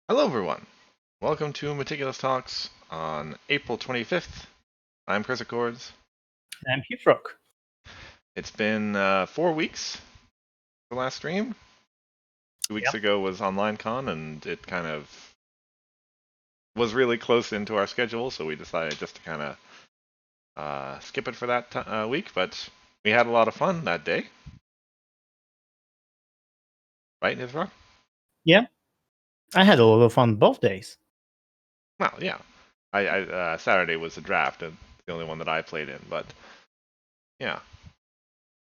Hello, everyone. Welcome to Meticulous Talks on April 25th. I'm cursedchords. I'm Hithroc. It's been 4 weeks the last stream. 2 weeks ago was OnlineCon, and it kind of was really close into our schedule, so we decided just to kind of skip it for that week. But we had a lot of fun that day, right, Hithroc? Yeah, I had a lot of fun both days. Well, yeah. Saturday was the draft, and the only one that I played in. But yeah,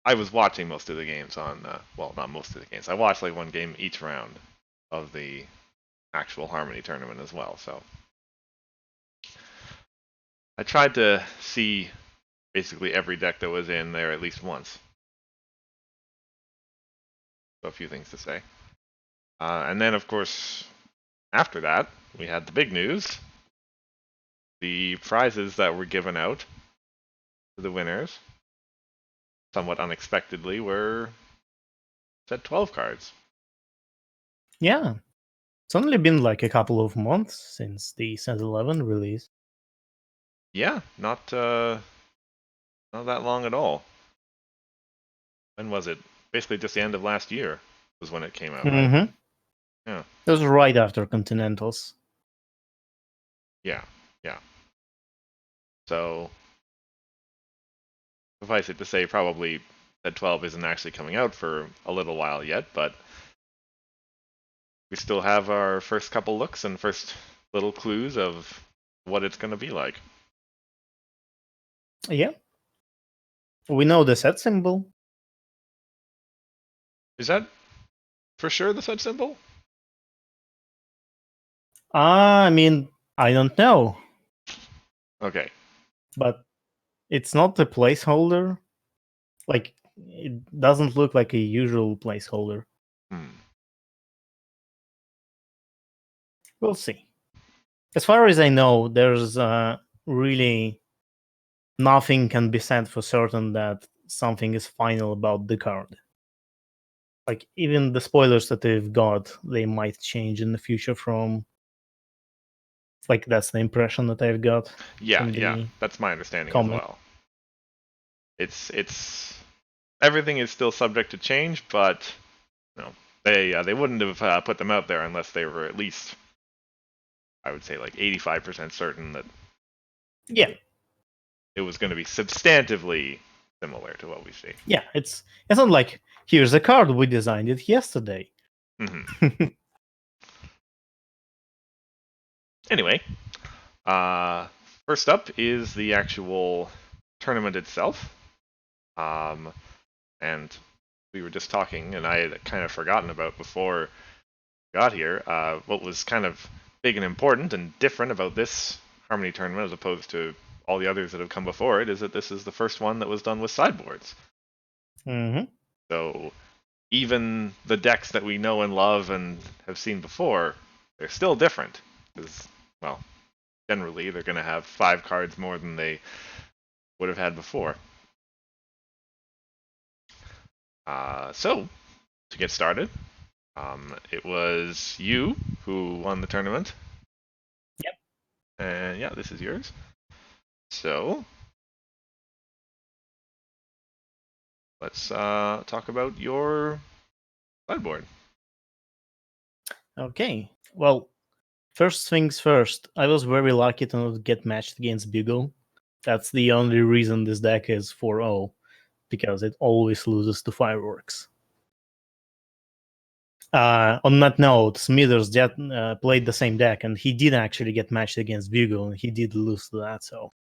I was watching most of the games on, well, not most of the games. I watched like one game each round of the actual Harmony tournament as well. So I tried to see basically every deck that was in there at least once. So a few things to say. And then, of course, after that, we had the big news. The prizes that were given out to the winners, somewhat unexpectedly, were set 12 cards. Yeah, it's only been like a couple of months since the Set 11 release. Yeah, not that long at all. When was it? Basically just the end of last year was when it came out, right? Mm-hmm. Yeah. It was right after Continentals. Yeah. So suffice it to say, probably that 12 isn't actually coming out for a little while yet, but we still have our first couple looks and first little clues of what it's going to be like. Yeah. We know the set symbol. Is that for sure the set symbol? I mean, I don't know. Okay. But it's not a placeholder. Like, it doesn't look like a usual placeholder. We'll see. As far as I know, there's really nothing can be said for certain that something is final about the card. Like, even the spoilers that they've got, they might change in the future from... Like, that's the impression that I've got. Yeah, that's my understanding as comment. well. It's everything is still subject to change, but they wouldn't have put them out there unless they were at least, I would say, like 85% certain that it was going to be substantively similar to what we see. Yeah, it's not like, here's a card, we designed it yesterday. Mm-hmm. Anyway, first up is the actual tournament itself. And we were just talking, and I had kind of forgotten about before we got here, what was kind of big and important and different about this Harmony tournament as opposed to all the others that have come before it is that this is the first one that was done with sideboards. Mm-hmm. So even the decks that we know and love and have seen before, they're still different. Because, well, generally they're going to have 5 cards more than they would have had before. So, to get started, it was you who won the tournament. Yep. And yeah, this is yours. So, let's talk about your sideboard. Okay. Well, first things first, I was very lucky to not get matched against Bugle. That's the only reason this deck is 4-0, because it always loses to Fireworks. On that note, Smithers played the same deck, and he did actually get matched against Bugle, and he did lose to that. So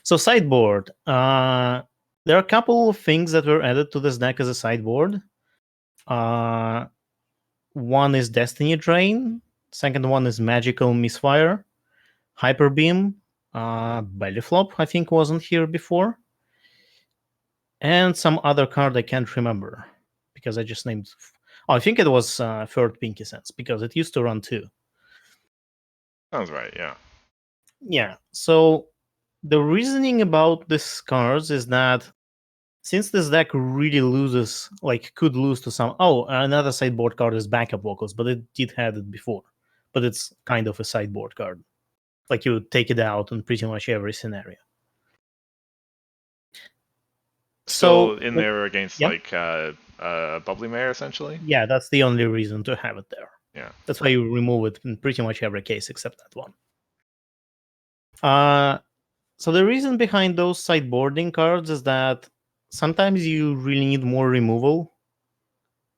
sideboard. There are a couple of things that were added to this deck as a sideboard. One is Destiny Drain. Second one is Magical Misfire. Hyper Beam. Bellyflop, I think, wasn't here before. And some other card I can't remember, because I just named... I think it was Third Pinky Sense, because it used to run 2. Sounds right, yeah. Yeah, so the reasoning about these cards is that since this deck really loses, like, could lose to some... another sideboard card is Backup Vocals, but it did have it before. but it's kind of a sideboard card. Like you take it out in pretty much every scenario. So in there against yeah. like Bubbly Mare, essentially? Yeah, that's the only reason to have it there. Yeah. That's why you remove it in pretty much every case except that one. So the reason behind those sideboarding cards is that sometimes you really need more removal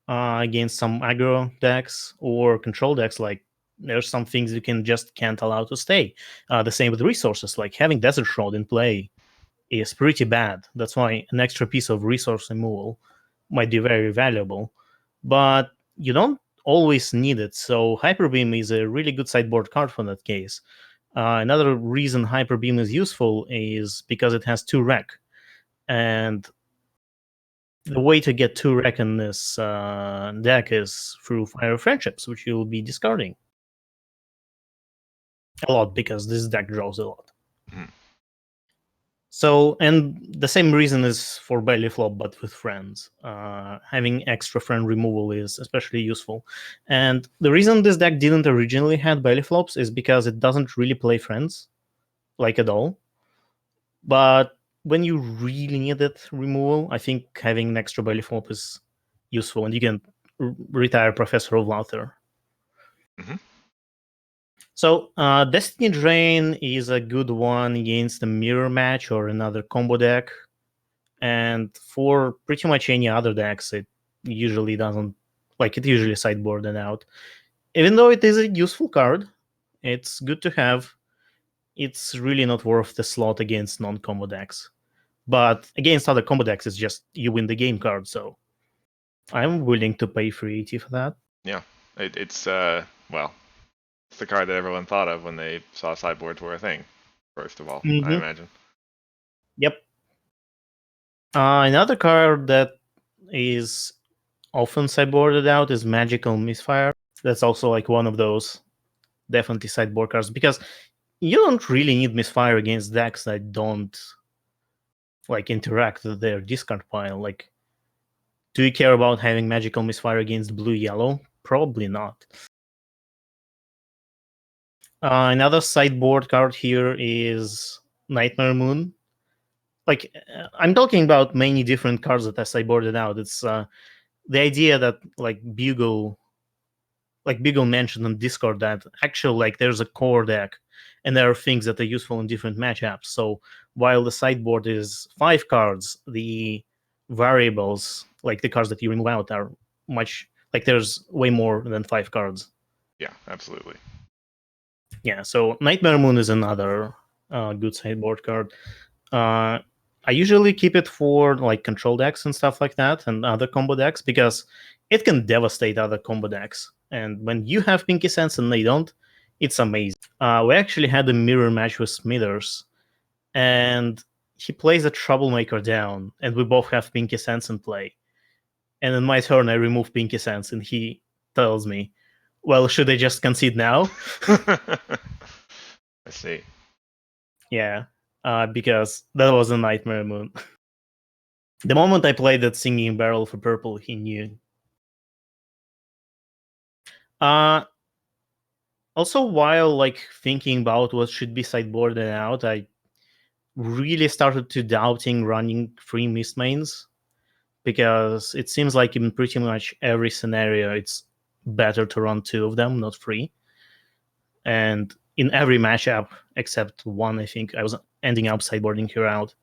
against some aggro decks or control decks. Like there's some things you can't allow to stay. The same with resources, like having Desert Shroud in play is pretty bad. That's why an extra piece of resource removal might be very valuable, but you don't always need it. So Hyper Beam is a really good sideboard card for that case. Another reason Hyper Beam is useful is because it has 2 rec, and the way to get 2 rec in this deck is through Fire of Friendships, which you'll be discarding a lot because this deck draws a lot. Mm. So, and the same reason is for Belly Flop, but with friends. Having extra friend removal is especially useful. And the reason this deck didn't originally have Belly Flops is because it doesn't really play friends, like at all. But when you really need it removal, I think having an extra Belly Flop is useful, and you can retire Professor of Laughter. Mm-hmm. So, Destiny Drain is a good one against a mirror match or another combo deck. And for pretty much any other decks, it usually doesn't, like, it usually sideboarded out. Even though it is a useful card, it's good to have. It's really not worth the slot against non-combo decks. But against other combo decks, it's just you win the game card, so I'm willing to pay 380 for that. Yeah, it's well, it's the card that everyone thought of when they saw sideboards were a thing. First of all, I imagine. Yep. Another card that is often sideboarded out is Magical Misfire. That's also like one of those definitely sideboard cards because you don't really need Misfire against decks that don't like interact with their discard pile. Like, do you care about having Magical Misfire against blue-yellow? Probably not. Another sideboard card here is Nightmare Moon. Like, I'm talking about many different cards that are sideboarded out. It's the idea that like Bugle mentioned on Discord that actually like there's a core deck and there are things that are useful in different matchups. So while the sideboard is 5 cards, the variables, like the cards that you remove out, are much like there's way more than 5 cards. Yeah, absolutely. Yeah, so Nightmare Moon is another good sideboard card. I usually keep it for like control decks and stuff like that and other combo decks because it can devastate other combo decks. And when you have Pinky Sense and they don't, it's amazing. We actually had a mirror match with Smithers, and he plays a Troublemaker down, and we both have Pinky Sense in play. And in my turn, I remove Pinky Sense, and he tells me, well, should I just concede now? I see. Yeah, because that was a Nightmare Moon. The moment I played that Singing Barrel for purple, he knew. Also, while like thinking about what should be sideboarded out, I really started to doubting running 3 mist mains because it seems like in pretty much every scenario, it's better to run 2 of them, not 3. And in every matchup except one, I think I was ending up sideboarding her out.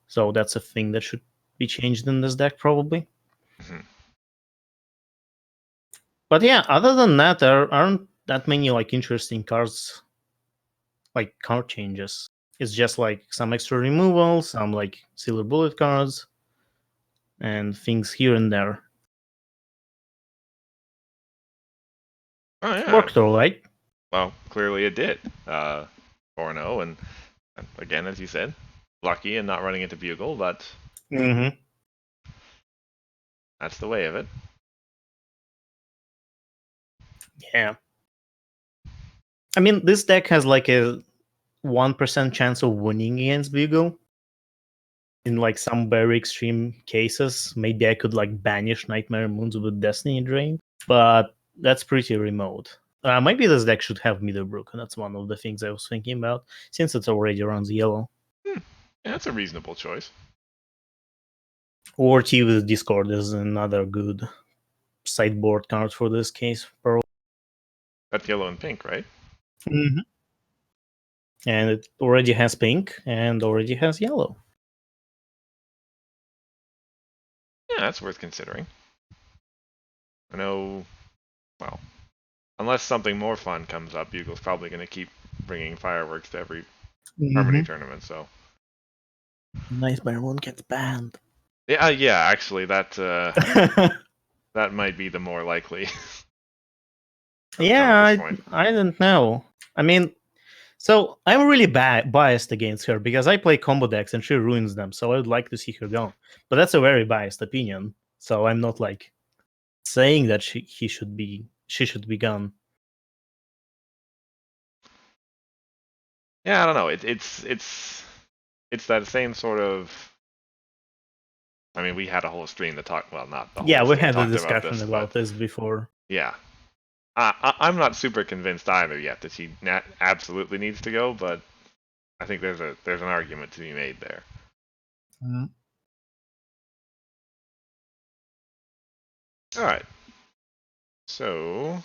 So that's a thing that should be changed in this deck probably. Mm-hmm. But yeah, other than that, there aren't that many like interesting cards, like card changes. It's just like some extra removal, some like silver bullet cards, and things here and there. Oh yeah. Worked all right. Well, clearly it did. 4-0, and again, as you said, lucky and not running into Bugle, but that's the way of it. Yeah. I mean, this deck has like a 1% chance of winning against Bugle. In like some very extreme cases, maybe I could like banish Nightmare Moons with Destiny Drain, but that's pretty remote. Maybe this deck should have Middlebrook, and that's one of the things I was thinking about, since it already runs yellow. Yeah, that's a reasonable choice. Or Tea with Discord is another good sideboard card for this case. That's yellow and pink, right? Mm-hmm. And it already has pink and already has yellow. Yeah, that's worth considering. I know, well, unless something more fun comes up, Bugle's probably going to keep bringing fireworks to every Harmony tournament, so. Nice Baron gets banned. Yeah, actually, that that might be the more likely. Yeah, I don't know. I mean, so I'm really biased against her because I play combo decks and she ruins them. So I would like to see her gone. But that's a very biased opinion. So I'm not like saying that she should be gone. Yeah, I don't know. It's that same sort of. I mean, we had a whole stream to talk. Well, not the whole. Yeah, we stream had a talked discussion about this before. Yeah, I'm not super convinced either yet that she absolutely needs to go, but I think there's an argument to be made there. All right. So,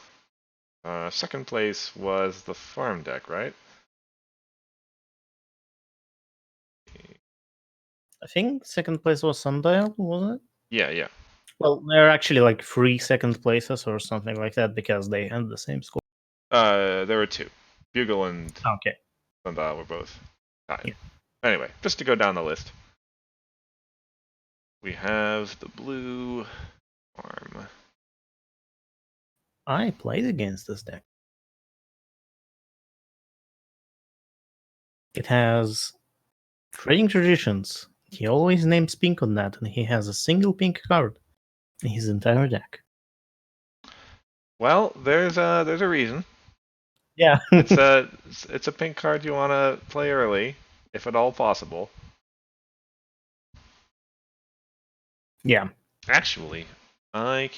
second place was the farm deck, right? I think second place was Sundial, wasn't it? Yeah. Well, they're actually like 3 second places or something like that because they had the same score. There were two. Bugle and Sundial were both tied. Yeah. Anyway, just to go down the list. We have the blue farm. I played against this deck. It has Trading Traditions. He always names pink on that, and he has a single pink card in his entire deck. Well, there's a reason. Yeah. it's a pink card you want to play early, if at all possible. Yeah. Actually, I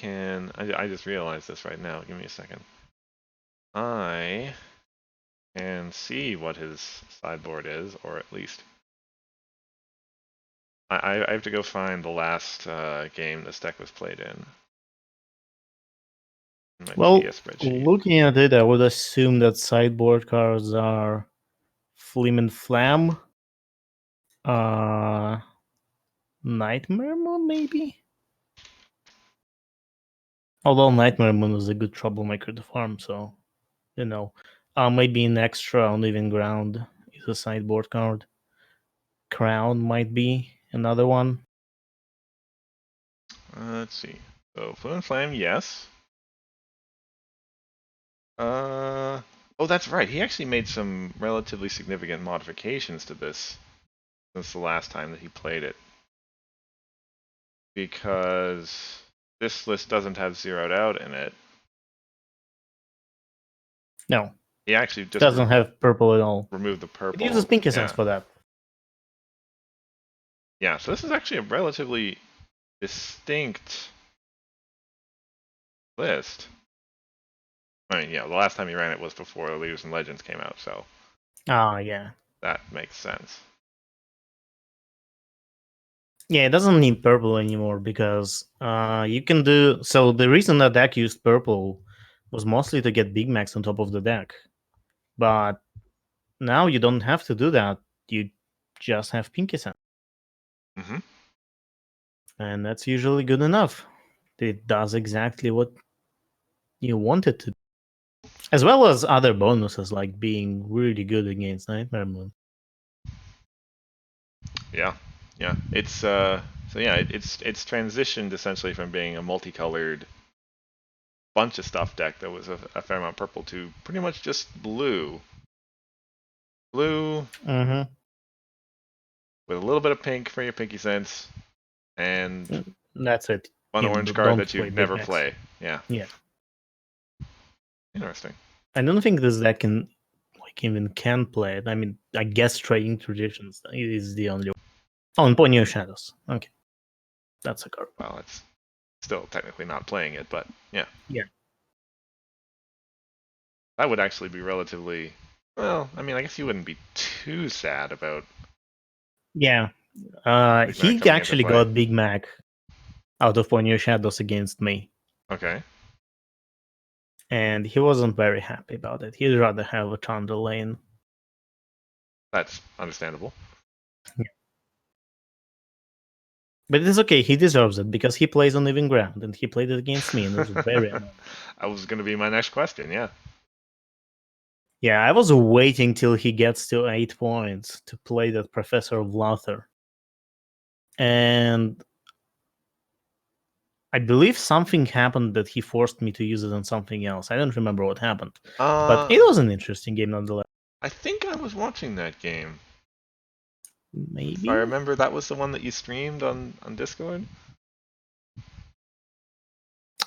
just realized this right now. Give me a second. I can see what his sideboard is, or at least I have to go find the last game this deck was played in. Well, looking at it, I would assume that sideboard cards are Flim and Flam, Nightmare Moon, maybe? Although Nightmare Moon is a good troublemaker to farm, so, you know. Maybe an extra Uneven Ground is a sideboard card. Crown might be another one. Let's see. So, Flim and Flam, yes. Oh, that's right. He actually made some relatively significant modifications to this since the last time that he played it. Because this list doesn't have zeroed out in it. No. He actually just doesn't have purple at all. Remove the purple. It uses pink essence for that. Yeah, so this is actually a relatively distinct list. I mean, yeah, the last time he ran it was before the Leaders and Legends came out, so. Yeah. That makes sense. Yeah, it doesn't need purple anymore because you can do. So the reason that deck used purple was mostly to get Big Macs on top of the deck. But now you don't have to do that. You just have pink essence. Mm-hmm. And that's usually good enough. It does exactly what you want it to do. As well as other bonuses like being really good against Nightmare Moon. Yeah. It's so yeah, it's transitioned essentially from being a multicolored bunch of stuff deck that was a fair amount purple to pretty much just blue. Blue. Mm-hmm. With a little bit of pink for your pinky sense, and that's it. One orange card that you never play. Yeah. Interesting. I don't think this deck can play it. I mean, I guess Trading Traditions is the only one. Oh, and Ponyo Shadows. Okay. That's a card. Well, it's still technically not playing it, but yeah. Yeah. That would actually be relatively well. I mean, I guess you wouldn't be too sad about Yeah. Big Mac He coming into actually play. got Big Mac out of One Your Shadows against me. Okay. And he wasn't very happy about it. He'd rather have a Thunder Lane. That's understandable. Yeah. But it's okay, he deserves it because he plays on even ground and he played it against me and it was very annoying. That was going to be my next question, yeah. Yeah, I was waiting till he gets to 8 points to play that Professor of Luther. And I believe something happened that he forced me to use it on something else. I don't remember what happened. But it was an interesting game nonetheless. I think I was watching that game. If I Maybe? remember, that was the one that you streamed on Discord?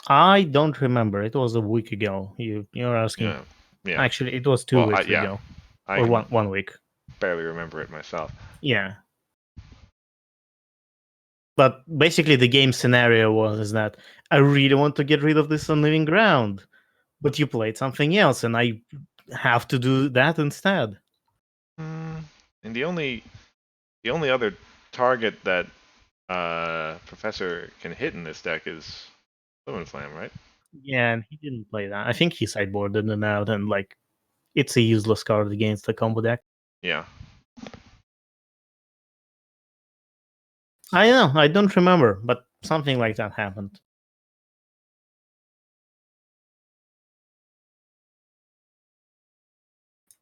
I don't remember. It was a week ago. You're asking. Yeah. Yeah. Actually, it was 2 Well, weeks yeah. ago. I Or can one week. barely remember it myself. Yeah. But basically, the game scenario was that I really want to get rid of this on living ground, but you played something else, and I have to do that instead. And the only other target that Professor can hit in this deck is Fluent Flame, right? Yeah, and he didn't play that. I think he sideboarded it out, and like it's a useless card against the combo deck. Yeah. I know, I don't remember, but something like that happened.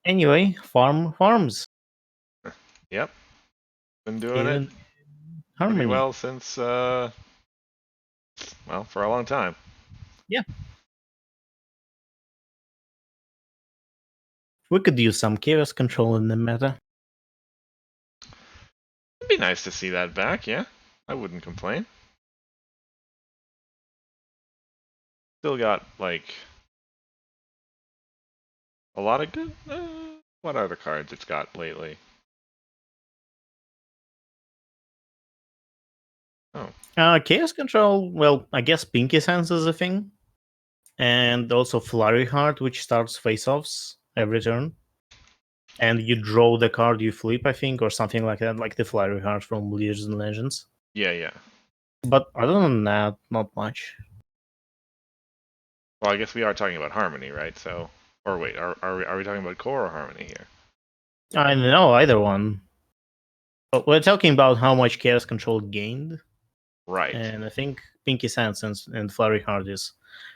Anyway, farms. Yep. Been doing it Even pretty Harmony. well since well, for a long time. Yeah. We could use some chaos control in the meta. It'd be nice to see that back, yeah. I wouldn't complain. Still got like a lot of good what other cards it's got lately? Oh. Chaos control, well, I guess Pinky Sense is a thing. And also Flurry Heart, which starts face-offs every turn. And you draw the card you flip, I think, or something like that, like the Flurry Heart from Leaders and Legends. Yeah, yeah. But other than that, not much. Well, I guess we are talking about Harmony, right? So, or wait, are we talking about Core or Harmony here? I don't know either one. But we're talking about how much Chaos Control gained. Right. And I think Pinky Sense and Flurry Heart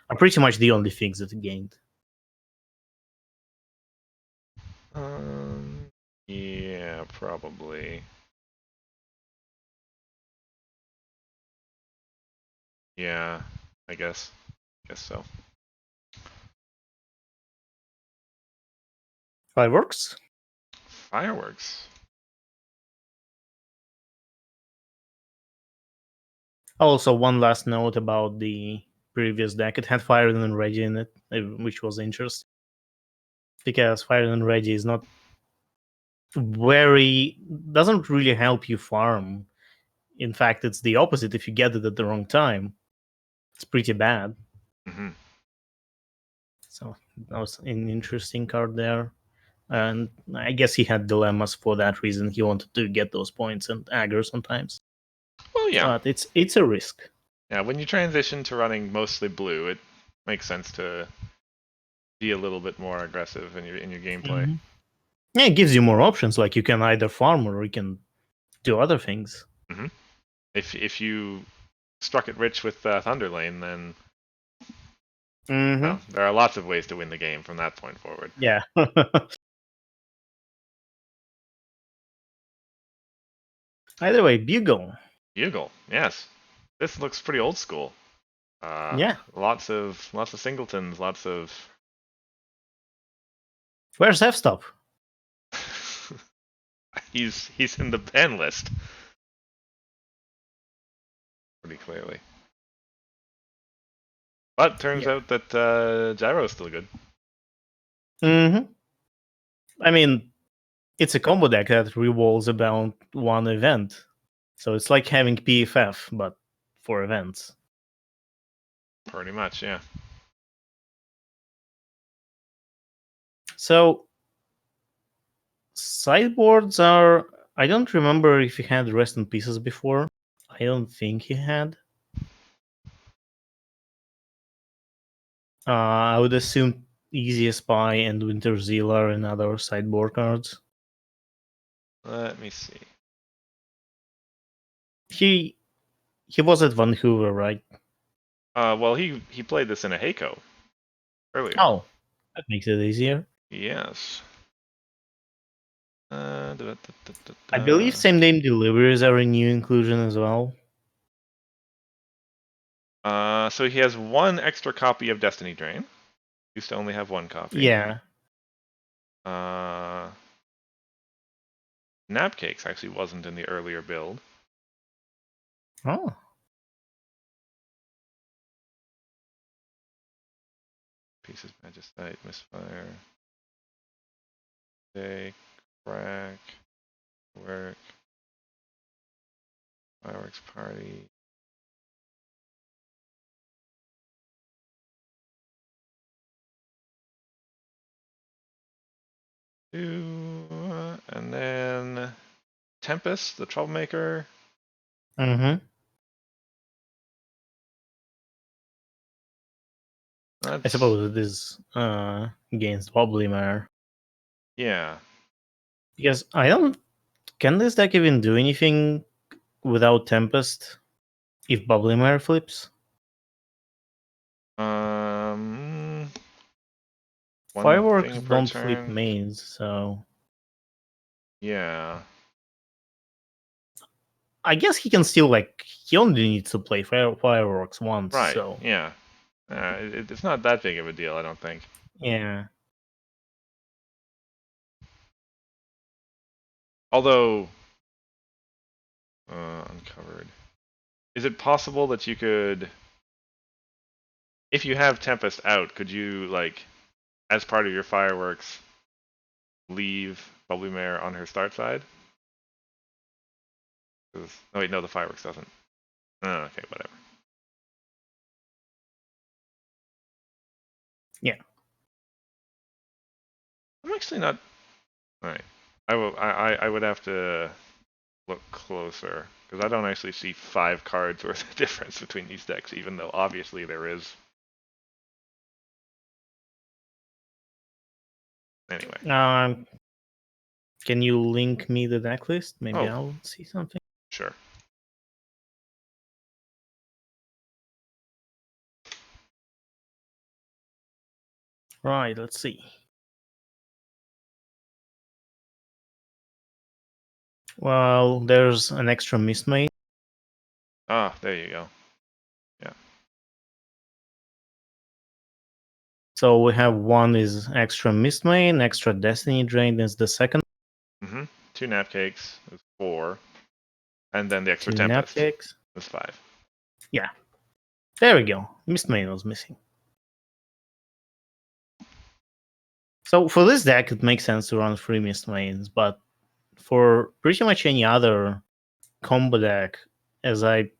are pretty much the only things that it gained. Yeah, probably. Yeah, I guess. Guess so. Fireworks? Fireworks. Also, one last note about the previous deck. It had Fire and Reggie in it, which was interesting. Because Fire and Reggie is not doesn't really help you farm. In fact, it's the opposite if you get it at the wrong time. It's pretty bad. Mm-hmm. So that was an interesting card there. And I guess he had dilemmas for that reason. He wanted to get those points and aggro sometimes. Well, yeah. But it's a risk. Yeah, when you transition to running mostly blue, it makes sense to be a little bit more aggressive in your gameplay. Mm-hmm. Yeah, it gives you more options. Like you can either farm or you can do other things. Mm-hmm. If you struck it rich with Thunder Lane, then well, there are lots of ways to win the game from that point forward. Yeah. Either way, Bugle. Bugle, yes. This looks pretty old school. Yeah. Lots of singletons, lots of. Where's F-Stop? he's in the ban list. Pretty clearly. But turns out that Gyro's still good. Mm-hmm. I mean, it's a combo deck that revolves about one event. So it's like having PFF, but for events. Pretty much, yeah. So sideboards are. I don't remember if he had Rest in Pieces before. I don't think he had. I would assume Easy Spy and Winter Zeal are another sideboard cards. Let me see. He was at Vancouver, right? Well, he played this in a Heiko earlier. Oh, that makes it easier. Yes. I believe same name deliveries are a new inclusion as well. So he has one extra copy of Destiny Drain. Used to only have one copy. Yeah. Napcakes actually wasn't in the earlier build. Oh. Pieces, Magicite, Misfire. Day, Crack, Work, Fireworks Party. And then Tempest, the Troublemaker. Mm-hmm. That's, I suppose it is against Wobbly Mare. Yeah. Because I don't. Can this deck even do anything without Tempest if Bubbly Mare flips? One Fireworks thing per don't flip turn. mains, so Yeah. I guess he can still he only needs to play Fireworks once, Right. so Yeah. It's not that big of a deal, I don't think. yeah. Although, uncovered. Is it possible that you could, if you have Tempest out, could you, as part of your fireworks, leave Bubbly Mare on her start side? Oh wait, no, the fireworks doesn't. Oh, okay, whatever. Yeah. I'm actually not. All right, I would have to look closer because I don't actually see 5 cards worth of difference between these decks, even though obviously there is. Anyway. Can you link me the deck list? Maybe Oh. I'll see something. Sure. Right, let's see. Well, there's an extra Mistmate. Ah, there you go. Yeah. So we have one is extra Mistmate, extra Destiny Drain is the second. 2 Napcakes is 4, and then the extra 2 Tempest Napcakes is 5. Yeah. There we go. Mistmate was missing. So for this deck, it makes sense to run 3 Mistmates, but for pretty much any other combo deck, as I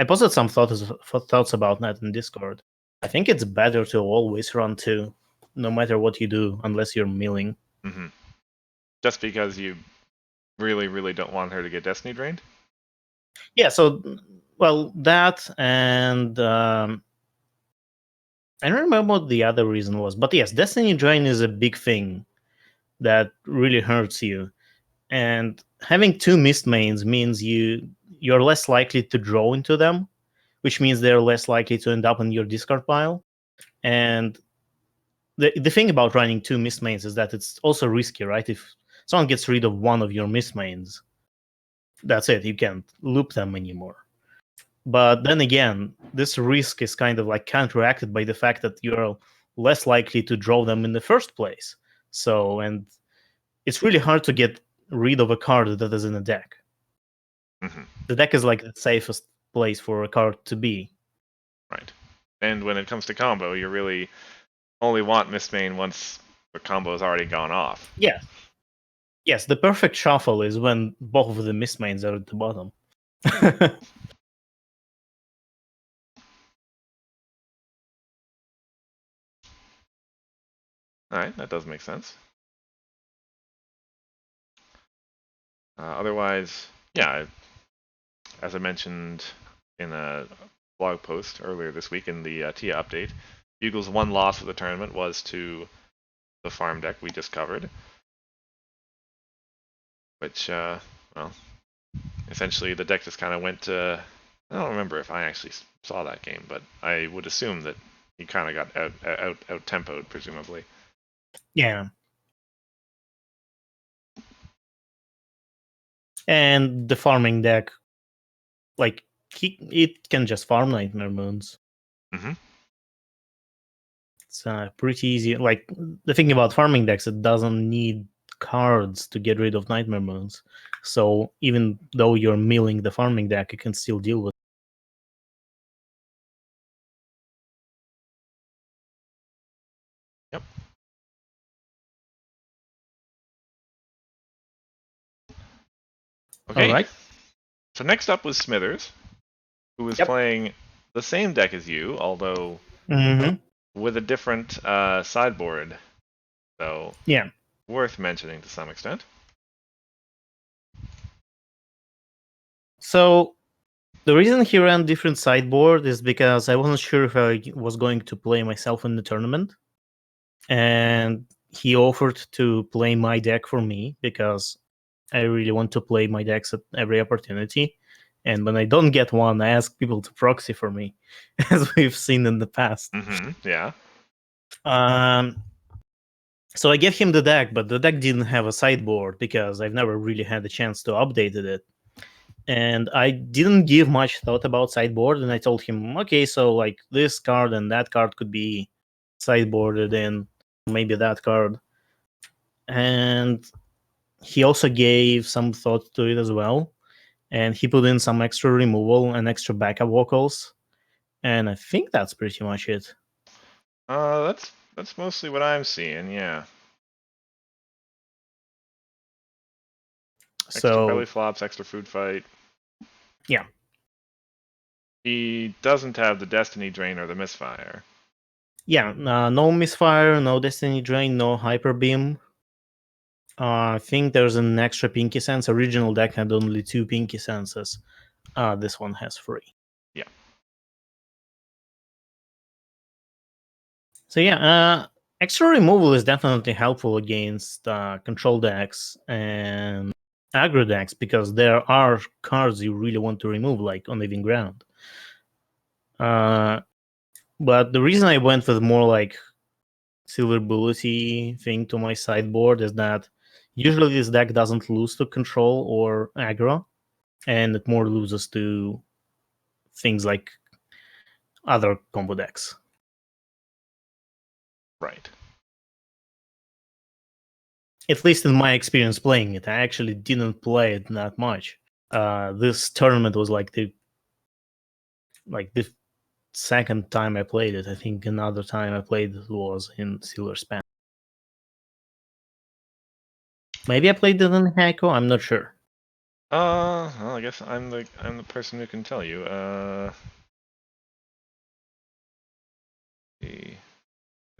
posted some thoughts about that in Discord. I think it's better to always run 2, no matter what you do, unless you're milling. Just because you really, really don't want her to get Destiny drained? Yeah, so, well, that and I don't remember what the other reason was, but yes, Destiny Drain is a big thing that really hurts you. And having 2 mist mains means you're less likely to draw into them, which means they're less likely to end up in your discard pile. And the thing about running 2 mist mains is that it's also risky, right? If someone gets rid of one of your mist mains, that's it. You can't loop them anymore. But then again, this risk is kind of counteracted by the fact that you're less likely to draw them in the first place. So, and it's really hard to get rid of a card that is in a deck. The deck is the safest place for a card to be. Right. And when it comes to combo, you really only want Mistmain once the combo has already gone off. Yes. Yes, the perfect shuffle is when both of the Mistmains are at the bottom. All right, that does make sense. Otherwise, yeah, as I mentioned in a blog post earlier this week in the TIA update, Bugle's one loss of the tournament was to the farm deck we just covered, which, well, essentially the deck just kind of went to. I don't remember if I actually saw that game, but I would assume that he kind of got out tempoed, presumably. Yeah. And the farming deck, like, it can just farm Nightmare Moons. Mm-hmm. It's pretty easy. Like, the thing about farming decks, it doesn't need cards to get rid of Nightmare Moons. So even though you're milling the farming deck, you can still deal with it. Yep. Okay. All right. So next up was Smithers, who was playing the same deck as you, although with a different sideboard. So yeah, worth mentioning to some extent. So the reason he ran different sideboard is because I wasn't sure if I was going to play myself in the tournament. And he offered to play my deck for me because I really want to play my decks at every opportunity. And when I don't get one, I ask people to proxy for me, as we've seen in the past. Yeah. So I gave him the deck, but the deck didn't have a sideboard because I've never really had a chance to update it. And I didn't give much thought about sideboard, and I told him, okay, so like this card and that card could be sideboarded in, maybe that card. And he also gave some thought to it as well. And he put in some extra removal and extra backup vocals. And I think that's pretty much it. That's mostly what I'm seeing, yeah. Extra belly flops, extra food fight. Yeah. He doesn't have the Destiny Drain or the Misfire. Yeah, no Misfire, no Destiny Drain, no Hyper Beam. I think there's an extra Pinky Sense. Original deck had only 2 Pinky Senses. This one has 3. Yeah. So yeah, extra removal is definitely helpful against control decks and aggro decks because there are cards you really want to remove, like on Living Ground. But the reason I went with more like silver bullety thing to my sideboard is that usually this deck doesn't lose to control or aggro, and it more loses to things like other combo decks. Right. At least in my experience playing it, I actually didn't play it that much. This tournament was like the second time I played it. I think another time I played it was in Silver Span. Maybe I played it in Heiko. I'm not sure. Well, I guess I'm the person who can tell you.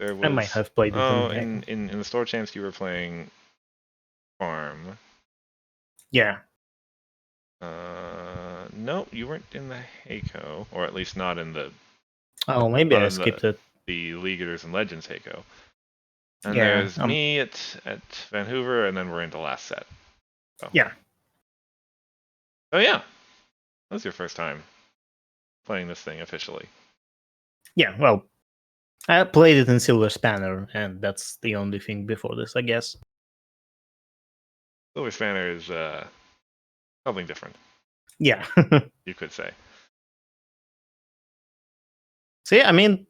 There was. I might have played it in the store champs you were playing farm. Yeah. No, you weren't in the Heiko, or at least not in the. Oh, maybe I skipped it. The Leaguers and Legends Heiko. And yeah, there's me at Van Hoover, and then we're into last set. So. Yeah. Oh yeah, that was your first time playing this thing officially. Yeah, well, I played it in Silver Spanner, and that's the only thing before this, I guess. Silver Spanner is something different. Yeah. You could say. See, I mean,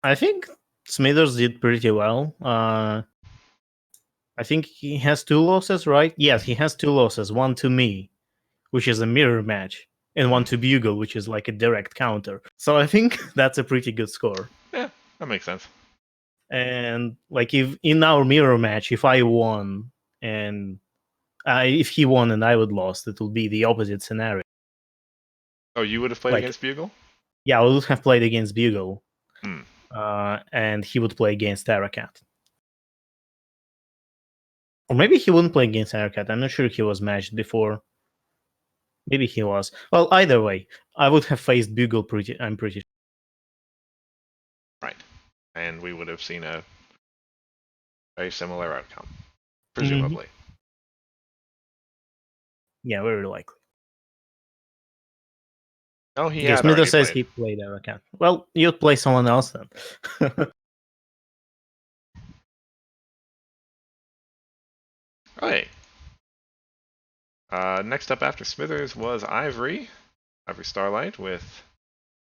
I think Smithers did pretty well. I think he has 2 losses, right? Yes, he has 2 losses. One to me, which is a mirror match, and one to Bugle, which is like a direct counter. So I think that's a pretty good score. Yeah, that makes sense. And like if in our mirror match, if I won and if he won and I would lost, it would be the opposite scenario. Oh, you would have played against Bugle? Yeah, I would have played against Bugle. and he would play against Arakat. Or maybe he wouldn't play against Arakat. I'm not sure he was matched before. Maybe he was. Well, either way, I would have faced Bugle I'm pretty sure. Right. And we would have seen a very similar outcome, presumably. Yeah, very likely. Oh, he Yes, had Mido already says played. he played Arakat. Well, you'd play someone else then. Right. Next up after Smithers was Ivory Starlight with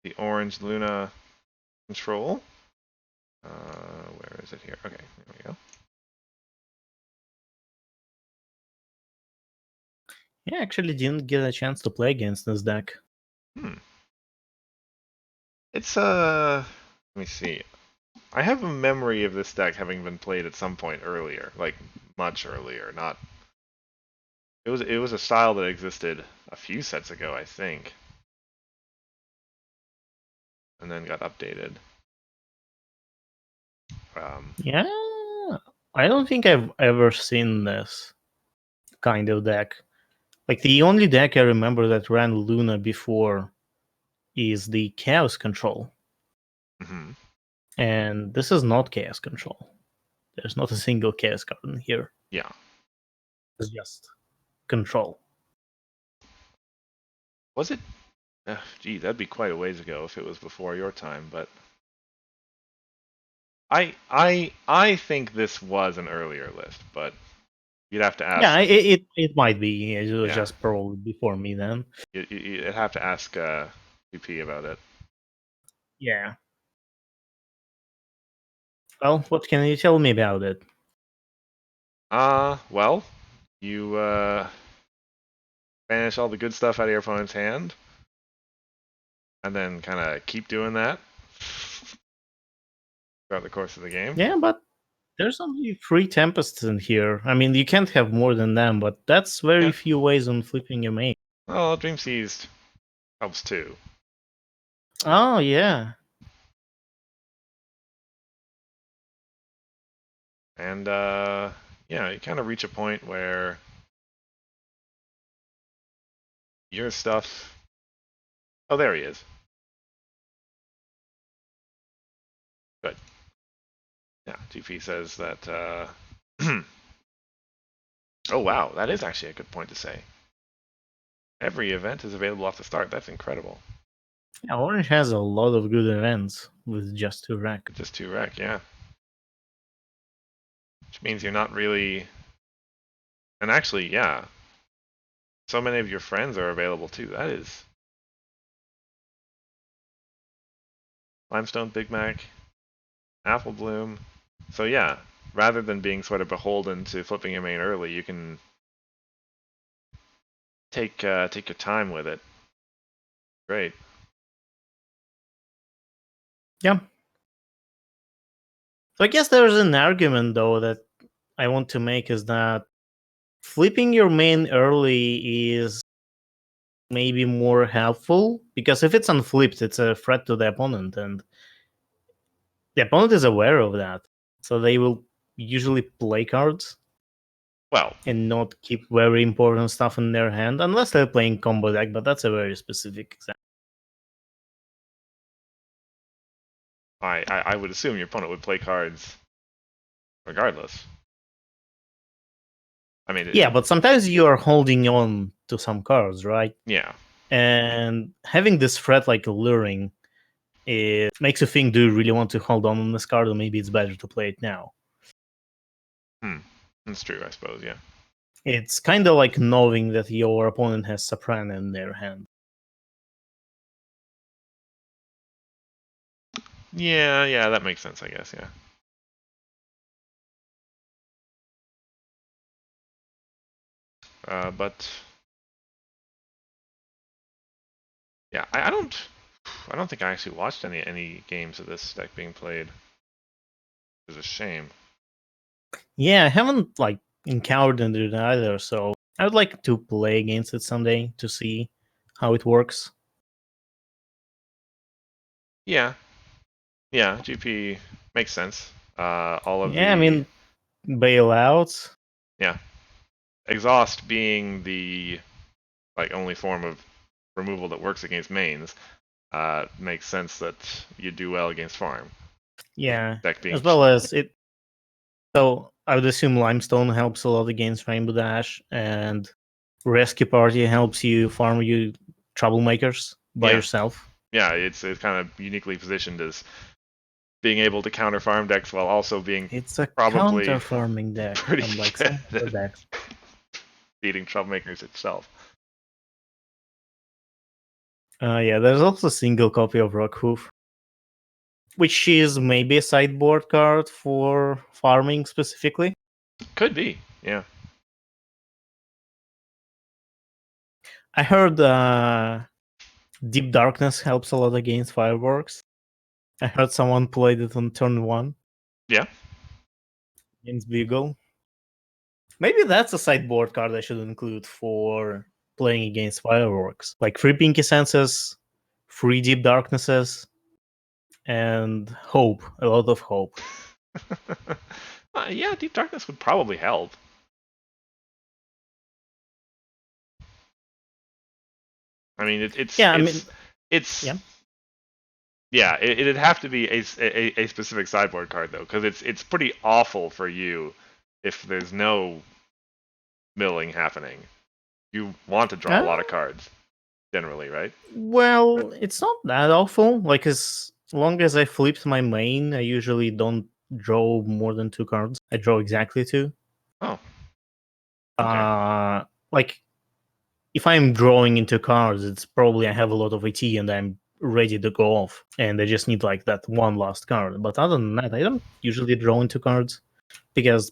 the orange Luna control. Where is it here? Okay, there we go. Yeah, actually didn't get a chance to play against this deck. It's let me see. I have a memory of this deck having been played at some point earlier, like much earlier. Not. It was a style that existed a few sets ago, I think, and then got updated. Yeah, I don't think I've ever seen this kind of deck. Like the only deck I remember that ran Luna before is the Chaos Control. Mm-hmm. And this is not Chaos Control. There's not a single Chaos card in here. Yeah. It's just Control. Was it? Gee, that'd be quite a ways ago if it was before your time, but I think this was an earlier list, but you'd have to ask. Yeah, it might be. It was just probably before me then. You'd have to ask VP about it. Yeah. Well, what can you tell me about it? Well, you banish all the good stuff out of your opponent's hand, and then kind of keep doing that throughout the course of the game. Yeah, but there's only 3 Tempests in here. I mean, you can't have more than them, but that's very few ways on flipping your main. Well, Dream Seized helps too. Oh, yeah. And yeah, you kind of reach a point where your stuff. Oh, there he is. Good. Yeah, GP says that. Oh wow, that is actually a good point to say. Every event is available off the start. That's incredible. Yeah, Orange has a lot of good events with just 2 rec. Just 2 rec, yeah. Which means you're not really. And actually, yeah. So many of your friends are available too. That is. Limestone, Big Mac, Apple Bloom. So yeah, rather than being sort of beholden to flipping your main early, you can take your time with it. Great. Yeah. So I guess there's an argument though that I want to make is that flipping your main early is maybe more helpful because if it's unflipped, it's a threat to the opponent, and the opponent is aware of that, so they will usually play cards. Well, and not keep very important stuff in their hand unless they're playing combo deck, but that's a very specific example. I would assume your opponent would play cards regardless. I mean, yeah, but sometimes you are holding on to some cards, right? Yeah. And having this threat like alluring, it makes you think, do you really want to hold on this card, or maybe it's better to play it now? That's true, I suppose, yeah. It's kind of like knowing that your opponent has Soprano in their hand. Yeah, that makes sense, I guess, yeah. But yeah, I don't think I actually watched any games of this deck being played. It's a shame. Yeah, I haven't like encountered it either, so I would like to play against it someday to see how it works. Yeah, Yeah, GP makes sense. All of Yeah, I the mean, bailouts. yeah, exhaust being the like only form of removal that works against mains, makes sense that you do well against farm. Yeah, Deck being as well as it. So I would assume Limestone helps a lot against Rainbow Dash, and Rescue Party helps you farm you troublemakers by yeah, yourself. yeah, it's kind of uniquely positioned as being able to counter farm decks while also being It's a probably counter farming deck, pretty unlike good some other at decks. beating troublemakers itself. Yeah, there's also a single copy of Rockhoof, which is maybe a sideboard card for farming specifically. Could be, yeah. I heard Deep Darkness helps a lot against fireworks. I heard someone played it on turn 1 Yeah. against Beagle. Maybe that's a sideboard card I should include for playing against fireworks. Like 3 Pinky Senses, 3 Deep Darknesses, and hope. A lot of hope. Yeah, Deep Darkness would probably help. I mean, it's yeah. yeah, it'd have to be a specific sideboard card though, because it's pretty awful for you if there's no milling happening. You want to draw a lot of cards, generally, right? Well, it's not that awful. Like, as long as I flipped my main, I usually don't draw more than 2 cards. I draw exactly 2. Oh. Okay. Like, if I'm drawing into cards, it's probably I have a lot of AT and I'm ready to go off, and I just need like that one last card. But other than that, I don't usually draw into cards because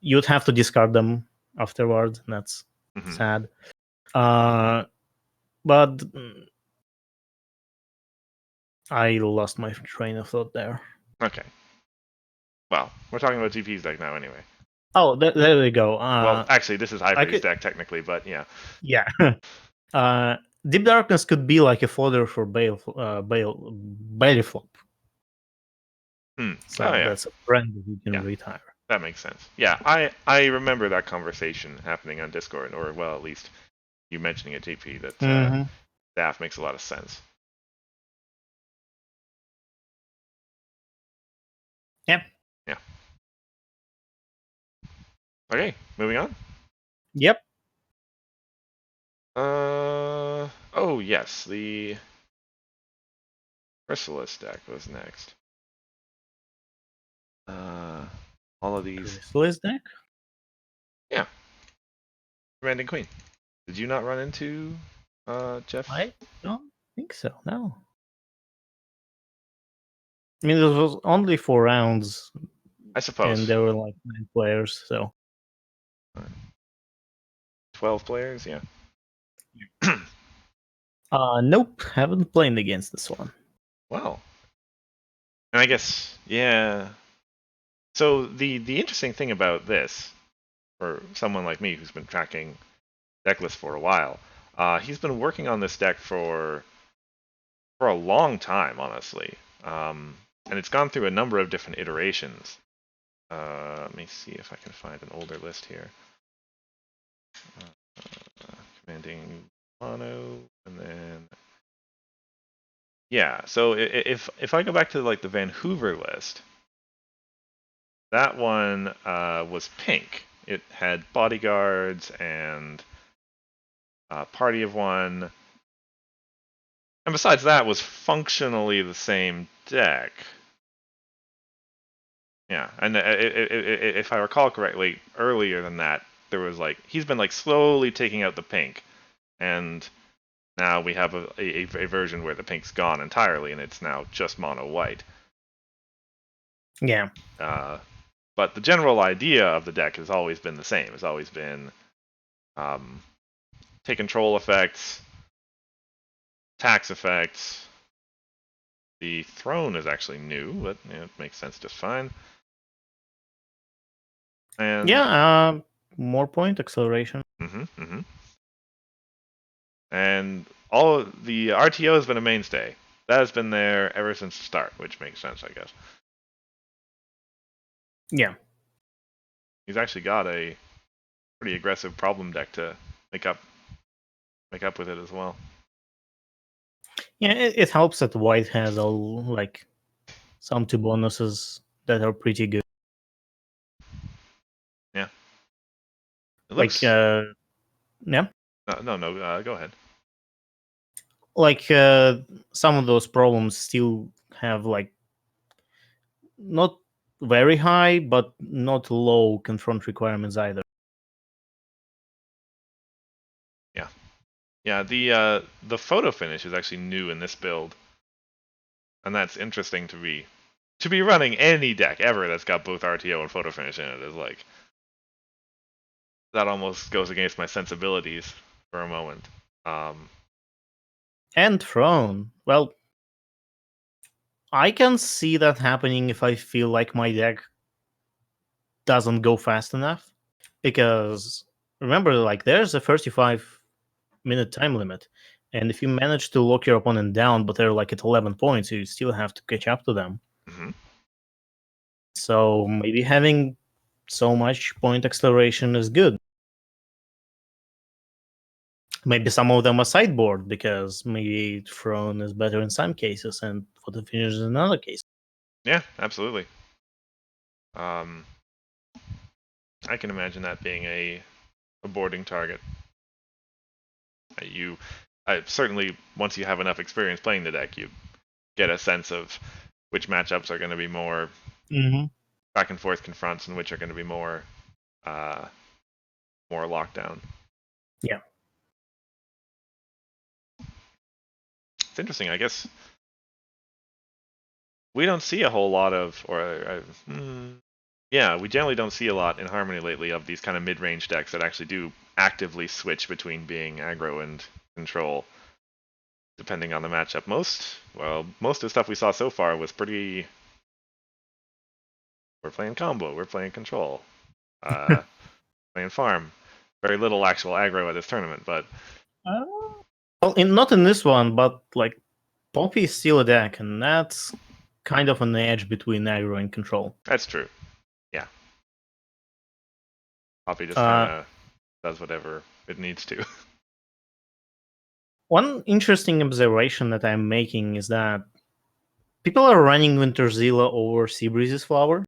you'd have to discard them afterwards, and that's sad. But I lost my train of thought there. Okay. Well, we're talking about GP's deck now anyway. Oh, there we go. Well, actually, this is Hybri's deck technically, but yeah. Yeah. Deep Darkness could be like a fodder for Bailey Flop. So that's a brand that you can retire. That makes sense. Yeah, I remember that conversation happening on Discord, or well, at least you mentioning at GP that staff makes a lot of sense. Yep. Yeah. Okay, moving on. Yep. Oh yes, the Chrysalis deck was next. All of these. Chrysalis deck? Yeah. Commanding Queen. Did you not run into Jeff? I don't think so, no. I mean, it was only 4 rounds. I suppose. And there were like 9 players, so. 12 players, yeah. Nope, haven't played against this one. Wow. And I guess, yeah. So the interesting thing about this, for someone like me who's been tracking deck lists for a while, he's been working on this deck for a long time, honestly. And it's gone through a number of different iterations. Let me see if I can find an older list here. Commanding mono, and then yeah. So if I go back to like the Vancouver list, that one was pink. It had bodyguards and party of one, and besides that, was functionally the same deck. Yeah, and if I recall correctly, earlier than that, there was like he's been like slowly taking out the pink, and now we have a version where the pink's gone entirely, and it's now just mono white. Yeah. But the general idea of the deck has always been the same. It's always been take control effects, tax effects. The throne is actually new, but it makes sense just fine. And yeah, more point acceleration. And all the RTO has been a mainstay. that has been there ever since the start, which makes sense, I guess. Yeah. He's actually got a pretty aggressive problem deck to make up with it as well. Yeah, it helps that white has all like some 2 bonuses that are pretty good. Yeah. It Like, looks. yeah, No. Go ahead. like some of those problems still have like not very high, but not low confront requirements either. Yeah. Yeah. The photo finish is actually new in this build, and that's interesting to be running any deck ever that's got both RTO and photo finish in it. Is like that almost goes against my sensibilities for a moment. And Throne. Well, I can see that happening if I feel like my deck doesn't go fast enough. Because remember, like, there's a 35-minute time limit. And if you manage to lock your opponent down, but they're like at 11 points, you still have to catch up to them. Mm-hmm. So maybe having so much point acceleration is good. Maybe some of them are sideboard because maybe Throne is better in some cases and photo finish in another case. Yeah, absolutely. I can imagine that being a boarding target. You certainly, once you have enough experience playing the deck, you get a sense of which matchups are going to be more back and forth confronts and which are going to be more lockdown. Yeah. It's interesting. I guess we don't see a whole lot of, we generally don't see a lot in Harmony lately of these kind of mid-range decks that actually do actively switch between being aggro and control, depending on the matchup. Most of the stuff we saw so far was pretty. We're playing combo. We're playing control. Playing farm. Very little actual aggro at this tournament, but well, not in this one, but like Poppy is still a deck, and that's kind of an edge between aggro and control. that's true. Yeah, Poppy just kind of does whatever it needs to. One interesting observation that I'm making is that people are running Winterzilla over Seabreeze's flower.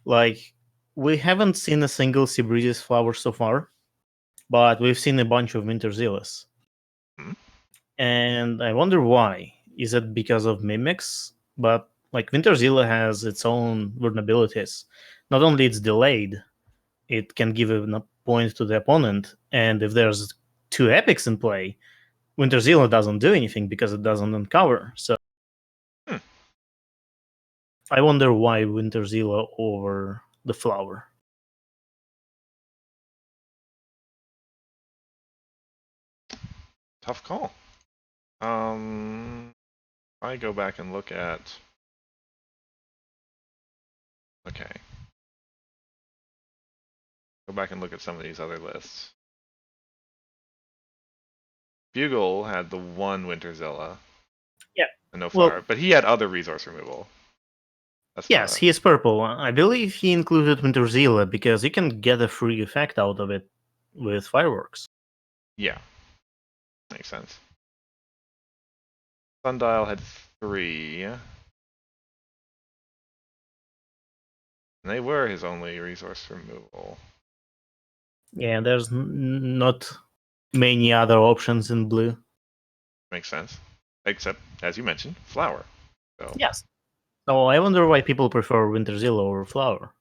Like, we haven't seen a single Seabreeze's flower so far, but we've seen a bunch of Winterzillas. Hmm? And I wonder why. Is it because of mimics? But like Winterzilla has its own vulnerabilities. Not only it's delayed, it can give a point to the opponent, and if there's 2 epics in play, Winterzilla doesn't do anything because it doesn't uncover. So I wonder why Winterzilla over the flower. Tough call. I go back and look at. Okay. Go back and look at some of these other lists. Bugle had the one Winterzilla. Yeah. And no flower, but he had other resource removal. Yes, he is purple. I believe he included Winterzilla because you can get a free effect out of it with fireworks. Yeah. Makes sense. Sundial had 3. And they were his only resource removal. Yeah, there's not many other options in blue. Makes sense. Except, as you mentioned, flower. So. Yes. So I wonder why people prefer Winterzilla over flower.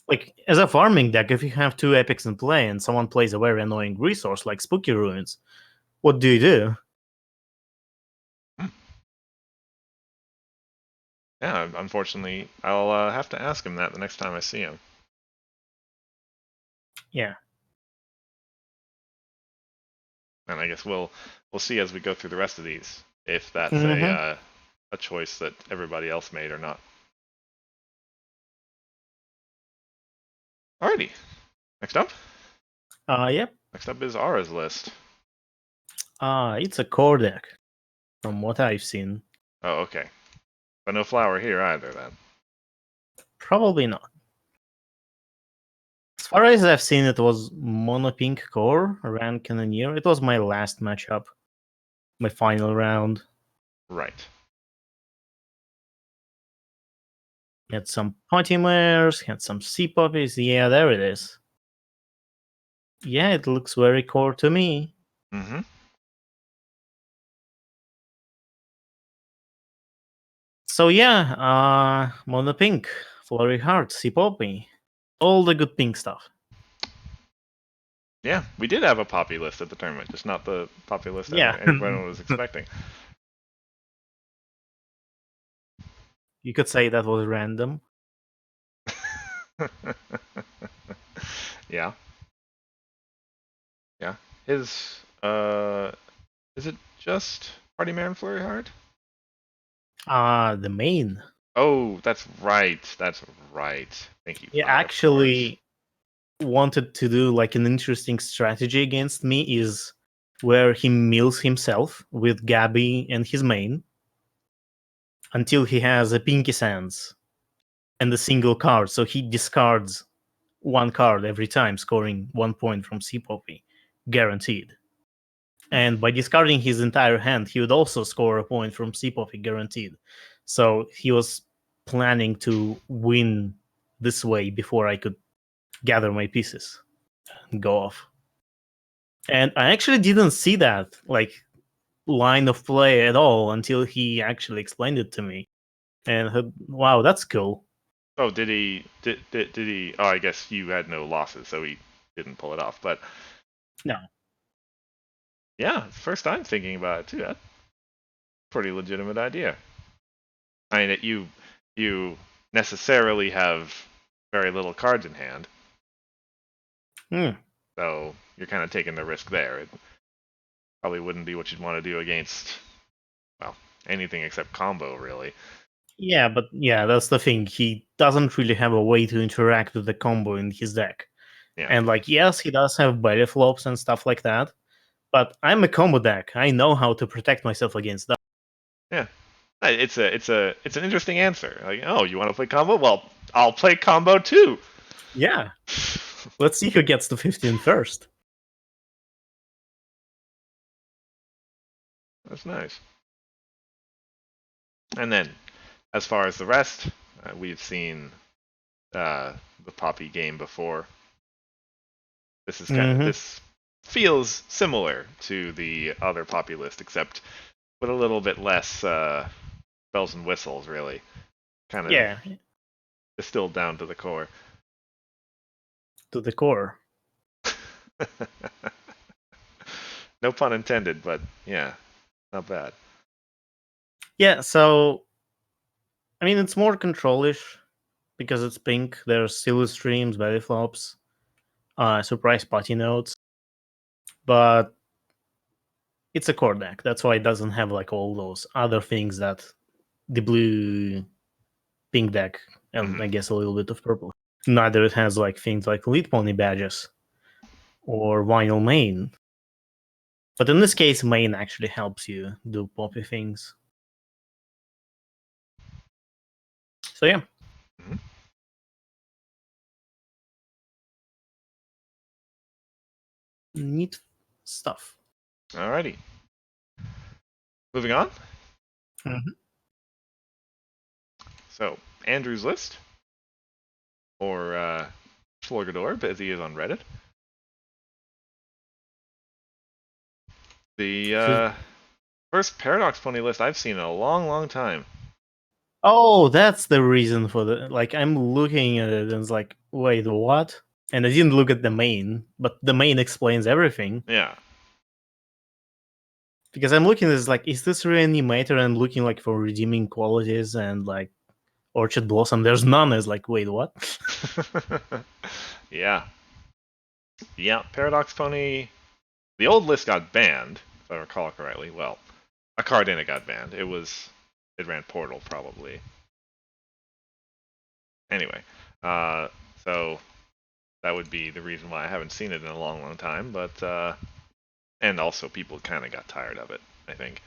Like, as a farming deck, if you have 2 epics in play and someone plays a very annoying resource like Spooky Ruins, what do you do? Yeah, unfortunately, I'll have to ask him that the next time I see him. Yeah. And I guess we'll see as we go through the rest of these if that's a choice that everybody else made or not. Alrighty. Next up. Yep. Next up is Ara's list. It's a core deck, from what I've seen. Oh, okay. But no flower here either, then. Probably not. As far as I've seen, it was mono pink core, Ran Cannoneer. It was my last matchup, my final round. Right. Had some Pottimares, had some Sea Poppies. Yeah, there it is. Yeah, it looks very core to me. Mm-hmm. So yeah, mono pink, Flurry Heart, Sea Poppy. All the good pink stuff. Yeah, we did have a poppy list at the tournament, just not the poppy list Yeah. everyone was expecting. You could say that was random. Yeah. Yeah. Is is it just Party Man Flurry Heart? The main. Oh, that's right. That's right. Thank you, He Fire, of course. actually wanted to do like an interesting strategy against me is where he mills himself with Gabby and his main until he has a Pinky Sands and a single card. So he discards one card every time, scoring 1 point from Sea Poppy, guaranteed. And by discarding his entire hand, he would also score a point from Sea Poppy, guaranteed. So he was planning to win this way before I could gather my pieces and go off. And I actually didn't see that like line of play at all until he actually explained it to me. And wow, that's cool. Oh, did he? Did he? Oh, I guess you had no losses, so he didn't pull it off. But No. yeah, first time thinking about it too. That's a pretty legitimate idea. I mean, you necessarily have very little cards in hand, Hmm. so you're kind of taking the risk there. It probably wouldn't be what you'd want to do against, well, anything except combo, really. Yeah, but yeah, that's the thing. He doesn't really have a way to interact with the combo in his deck. Yeah. And like, yes, he does have belly flops and stuff like that. But I'm a combo deck. I know how to protect myself against that. Yeah. It's an interesting answer. Like, oh, you want to play combo? Well, I'll play combo too. Yeah. Let's see who gets to 15 first. That's nice. And then, as far as the rest, we've seen the Poppy game before. This feels similar to the other Poppy list, except with a little bit less bells and whistles. Really, kind of Yeah, distilled down to the core. to the core. No pun intended, but yeah, not bad. Yeah, so I mean it's more control-ish because it's pink. There's silver streams, belly flops, surprise potty notes, but it's a core deck. That's why it doesn't have like all those other things that the blue pink deck and I guess a little bit of purple. Neither it has like things like lead pony badges or vinyl main. But in this case, main actually helps you do poppy things. So yeah. Mm-hmm. Neat stuff. Alrighty. Moving on. Mm-hmm. So, Andrew's list, or Slorgador, as he is on Reddit. The first Paradox Pony list I've seen in a long, long time. Oh, that's the reason for the like. I'm looking at it and it's like, wait, what? And I didn't look at the main, but the main explains everything. Yeah. Because I'm looking at this like, is this reanimator? And I'm looking like for redeeming qualities and like Orchid Blossom. There's none. It's like, wait, what? Yeah. Yeah, Paradox Pony. The old list got banned, if I recall correctly. Well, a card in it got banned. It ran Portal probably. Anyway, so that would be the reason why I haven't seen it in a long, long time. But and also people kind of got tired of it, I think.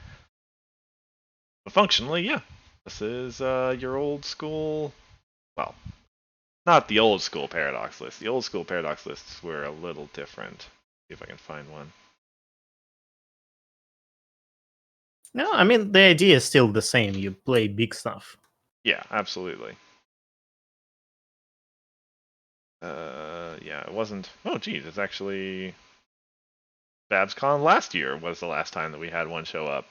But functionally, yeah. This is your old school. Well, not the old school paradox list. The old school paradox lists were a little different. See if I can find one. No, I mean the idea is still the same. You play big stuff. Yeah, absolutely. Yeah, it wasn't. Oh, geez, it's actually BABSCon last year was the last time that we had one show up.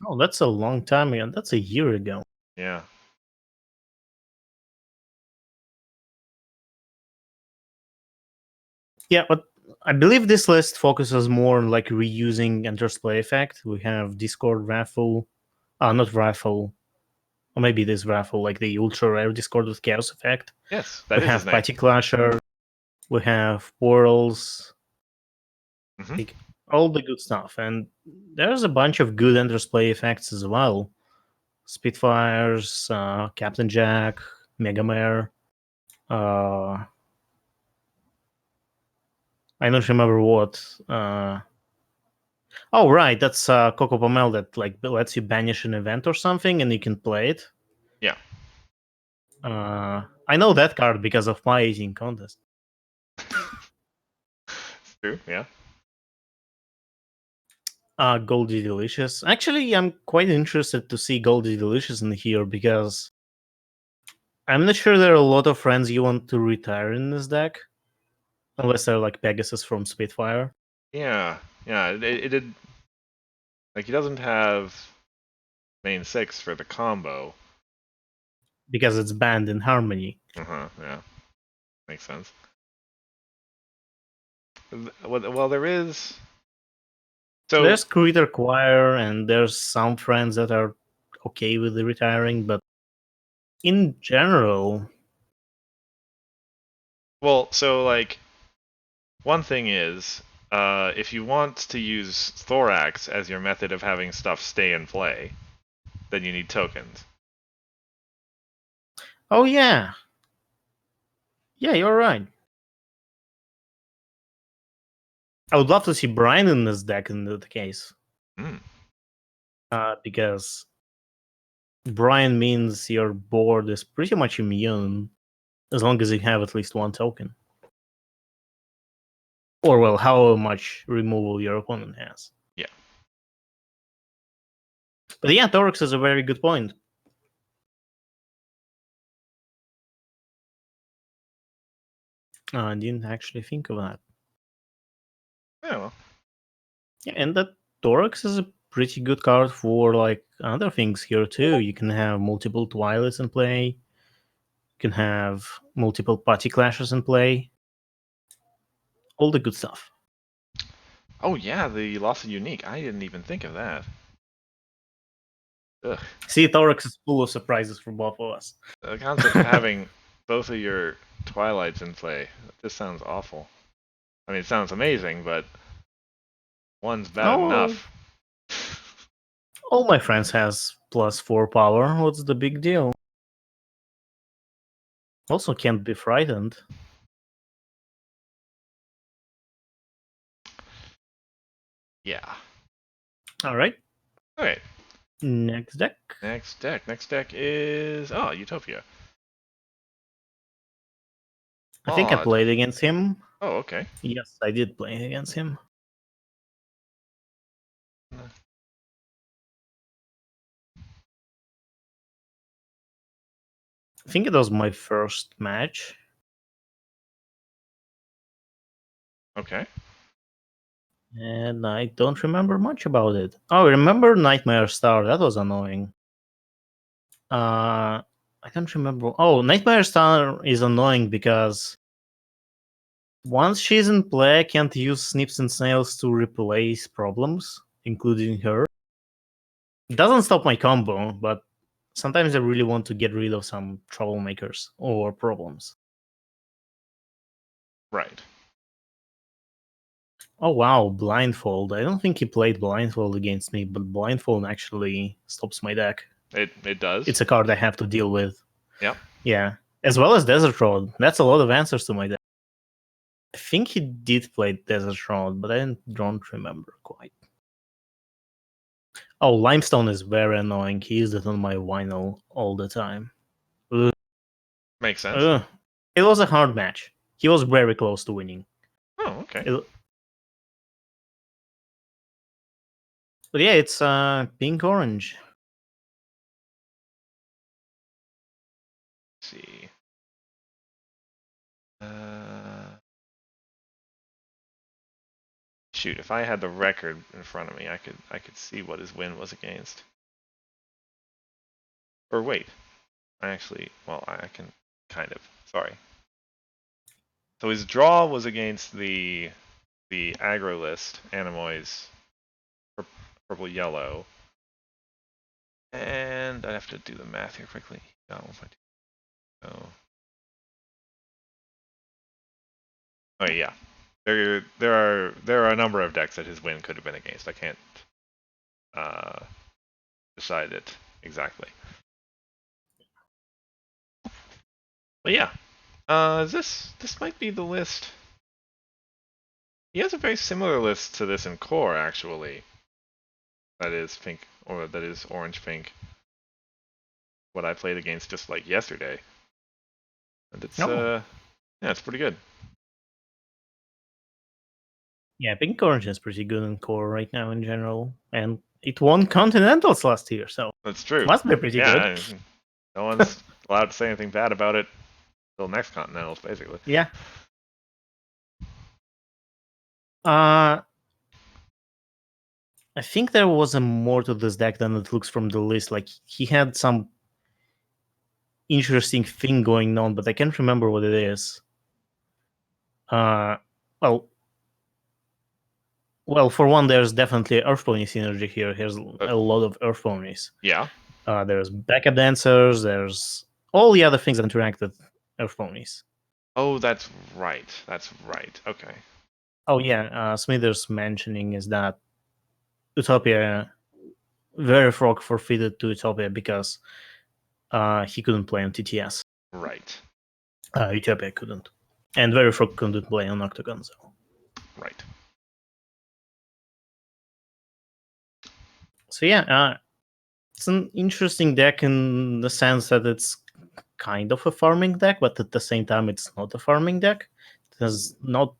Oh, that's a long time ago. That's a year ago. Yeah. Yeah, but I believe this list focuses more on like reusing interplay effect. We have Discord raffle, not raffle, or maybe this raffle, like the ultra rare Discord with chaos effect. Yes, We that is his have name. Party Clasher. We have portals. Like all the good stuff, and there's a bunch of good interplay effects as well. Spitfires, Captain Jack, Megamare. I don't remember what. Oh, right, that's Coco Pomel that like lets you banish an event or something, and you can play it. Yeah. I know that card because of my eating contest. It's true, yeah. Goldie Delicious. Actually, I'm quite interested to see Goldie Delicious in here because I'm not sure there are a lot of friends you want to retire in this deck, unless they're like Pegasus from Spitfire. Yeah, yeah. It did. Like, he doesn't have main 6 for the combo. Because it's banned in Harmony. Yeah. Makes sense. Well, there is. So There's Creator Choir, and there's some friends that are okay with the retiring, but in general, well, so like one thing is, if you want to use Thorax as your method of having stuff stay in play, then you need tokens. oh yeah, you're right. I would love to see Brian in this deck in the case, because Brian means your board is pretty much immune as long as you have at least one token. Or, well, how much removal your opponent has. Yeah. But yeah, Thorax is a very good point. I didn't actually think of that. Yeah, well. Yeah, and that Thorax is a pretty good card for like other things here too. You can have multiple Twilights in play. You can have multiple Party Clashes in play. All the good stuff. Oh yeah, the loss of unique. I didn't even think of that. Ugh. See, Thorax is full of surprises for both of us. The concept of having both of your Twilights in play. This sounds awful. I mean, it sounds amazing, but one's bad enough. All my friends has +4 power. What's the big deal? Also can't be frightened. Yeah. Alright. Okay. Next deck. Next deck is Utopia. I think I played against him. Oh, okay. Yes, I did play against him. I think it was my first match. Okay. And I don't remember much about it. Oh, I remember Nightmare Star. That was annoying. I don't remember. Oh, Nightmare Star is annoying because once she's in play, I can't use Snips and Snails to replace problems, including her. It doesn't stop my combo, but sometimes I really want to get rid of some troublemakers or problems. Right. Oh wow, Blindfold. I don't think he played Blindfold against me, but Blindfold actually stops my deck. It does. It's a card I have to deal with. Yep. Yeah. As well as Desert Road. That's a lot of answers to my deck. I think he did play Desert Road, but I don't remember quite. Oh, Limestone is very annoying. He used it on my vinyl all the time. Ugh. Makes sense. Ugh. It was a hard match. He was very close to winning. Oh, okay. But yeah, it's pink-orange. Let's see. Shoot, if I had the record in front of me, I could see what his win was against. Or wait, I can kind of. Sorry. So his draw was against the aggro list, Animoy's purple yellow. And I have to do the math here quickly. Got 1.2. Oh yeah. There are a number of decks that his win could have been against. I can't decide it exactly. But yeah. This might be the list. He has a very similar list to this in core, actually. That is pink, or that is orange pink. What I played against just like yesterday. And it's yeah, it's pretty good. Yeah, pink-orange is pretty good in core right now in general, and it won Continentals last year, so That's true. Must be pretty good. No one's allowed to say anything bad about it till next Continentals, basically. Yeah. I think there was a more to this deck than it looks from the list. Like, he had some interesting thing going on, but I can't remember what it is. Well, for one, there's definitely Earth Pony synergy here. Here's a lot of Earth Ponies. Yeah. There's backup dancers. There's all the other things that interact with Earth Ponies. Oh, that's right. That's right. Okay. Oh yeah, Smithers mentioning is that Utopia, Verifrog forfeited to Utopia because he couldn't play on TTS. Right. Utopia couldn't, and Verifrog couldn't play on Octagon. So. Right. So yeah, it's an interesting deck in the sense that it's kind of a farming deck, but at the same time, it's not a farming deck. There's not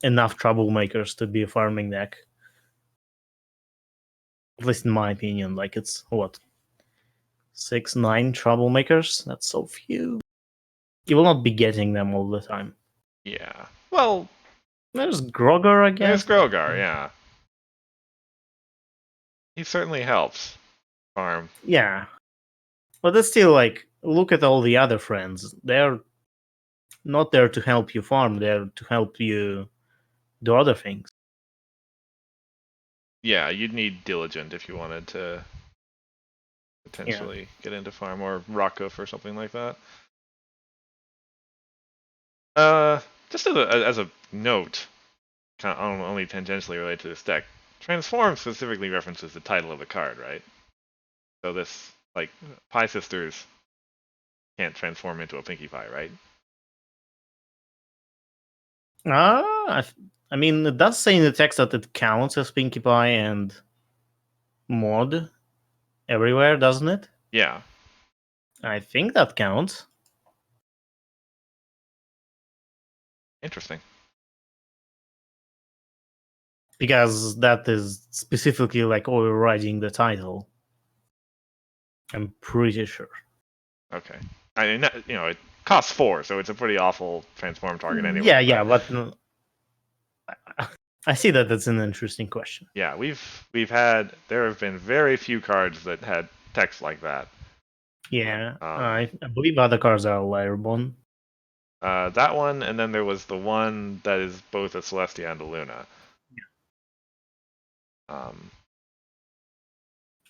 enough troublemakers to be a farming deck. At least in my opinion, like it's what 6-9 troublemakers. That's so few. You will not be getting them all the time. Yeah. Well, there's Grogger, I guess. There's Grogar, yeah. He certainly helps farm. Yeah. But it's still like, look at all the other friends. They're not there to help you farm, they're to help you do other things. Yeah, you'd need Diligent if you wanted to potentially get into farm, or Rockhoof or something like that. Just as a note, kind of only tangentially related to this deck, Transform specifically references the title of the card, right? So this, like, Pie Sisters can't transform into a Pinkie Pie, right? I mean, it does say in the text that it counts as Pinkie Pie and mod everywhere, doesn't it? Yeah. I think that counts. Interesting. Because that is specifically like overriding the title. I'm pretty sure. Okay. I mean, it costs 4, so it's a pretty awful transform target anyway. Yeah, but I see that that's an interesting question. Yeah, there have been very few cards that had text like that. Yeah, I believe other cards are Lyrebone. That one, and then there was the one that is both a Celestia and a Luna.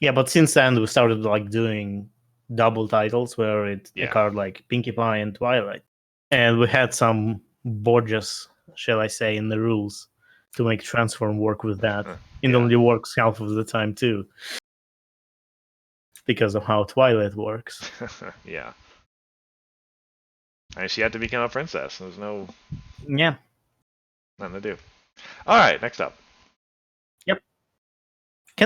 Yeah, but since then we started like doing double titles where it's a card like Pinkie Pie and Twilight, and we had some bodges, shall I say, in the rules to make transform work with that. It only works half of the time too, because of how Twilight works. Yeah. And she had to become a princess. There's no. Yeah. Nothing to do. All right, next up. Yep.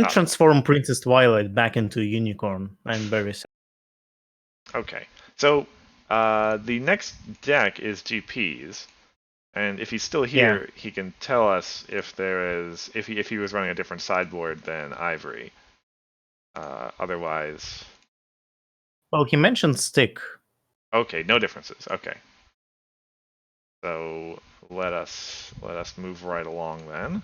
Can transform Princess Twilight back into a unicorn. I'm very sad. Okay, so the next deck is GP's, and if he's still here, he can tell us if he was running a different sideboard than Ivory. Otherwise, well, he mentioned stick. Okay, no differences. Okay, so let us move right along then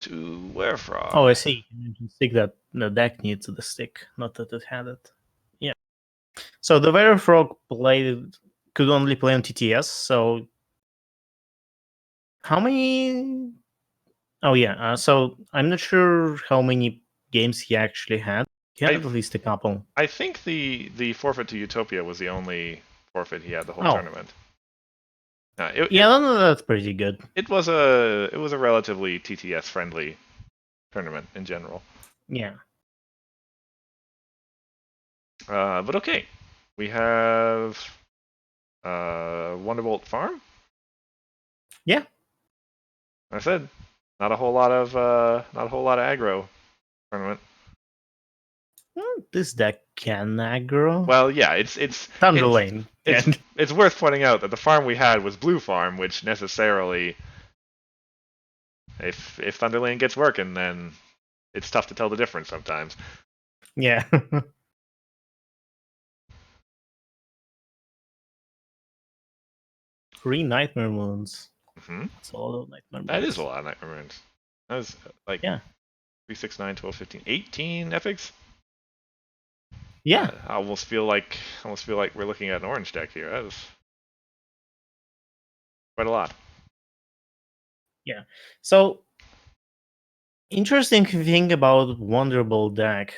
to Werefrog. Oh, I see. You mentioned stick that the deck needs the stick, not that it had it. Yeah. So the Werefrog could only play on TTS. So how many? Oh yeah. So I'm not sure how many games he actually had. He had at least a couple. I think the forfeit to Utopia was the only forfeit he had the whole tournament. No, that's pretty good. It was a relatively TTS friendly tournament in general. Yeah. But okay, we have Wonderbolt Farm. Yeah. I said not a whole lot of aggro tournament. This deck can aggro. Well, yeah, it's Thunderlane. It's worth pointing out that the farm we had was Blue Farm, which necessarily, if Thunderlane gets working, then it's tough to tell the difference sometimes. Yeah. 3 Nightmare Moons. Mm-hmm. That's a lot of Nightmare Moons. That is a lot of Nightmare Moons. That was like 3, 6, 9, 12, 15, 18 epics. Yeah. I almost feel like we're looking at an orange deck here. That was quite a lot. Yeah. So interesting thing about Wonderbolt deck,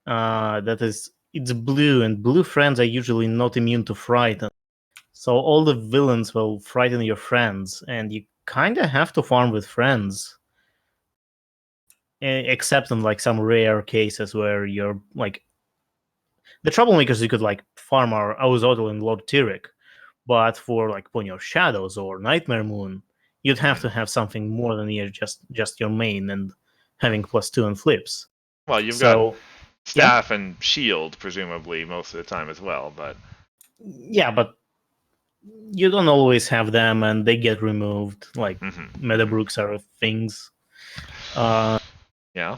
that is, it's blue, and blue friends are usually not immune to frighten. So all the villains will frighten your friends, and you kind of have to farm with friends. Except in like some rare cases where you're like the troublemakers, you could like farm our Azotl and Lord Tyrek, but for like Ponyo Shadows or Nightmare Moon, you'd have to have something more than just your main and having +2 and flips. Well, you've got staff and shield presumably most of the time as well, but yeah, but you don't always have them, and they get removed. Like Metabrooks are things. Yeah.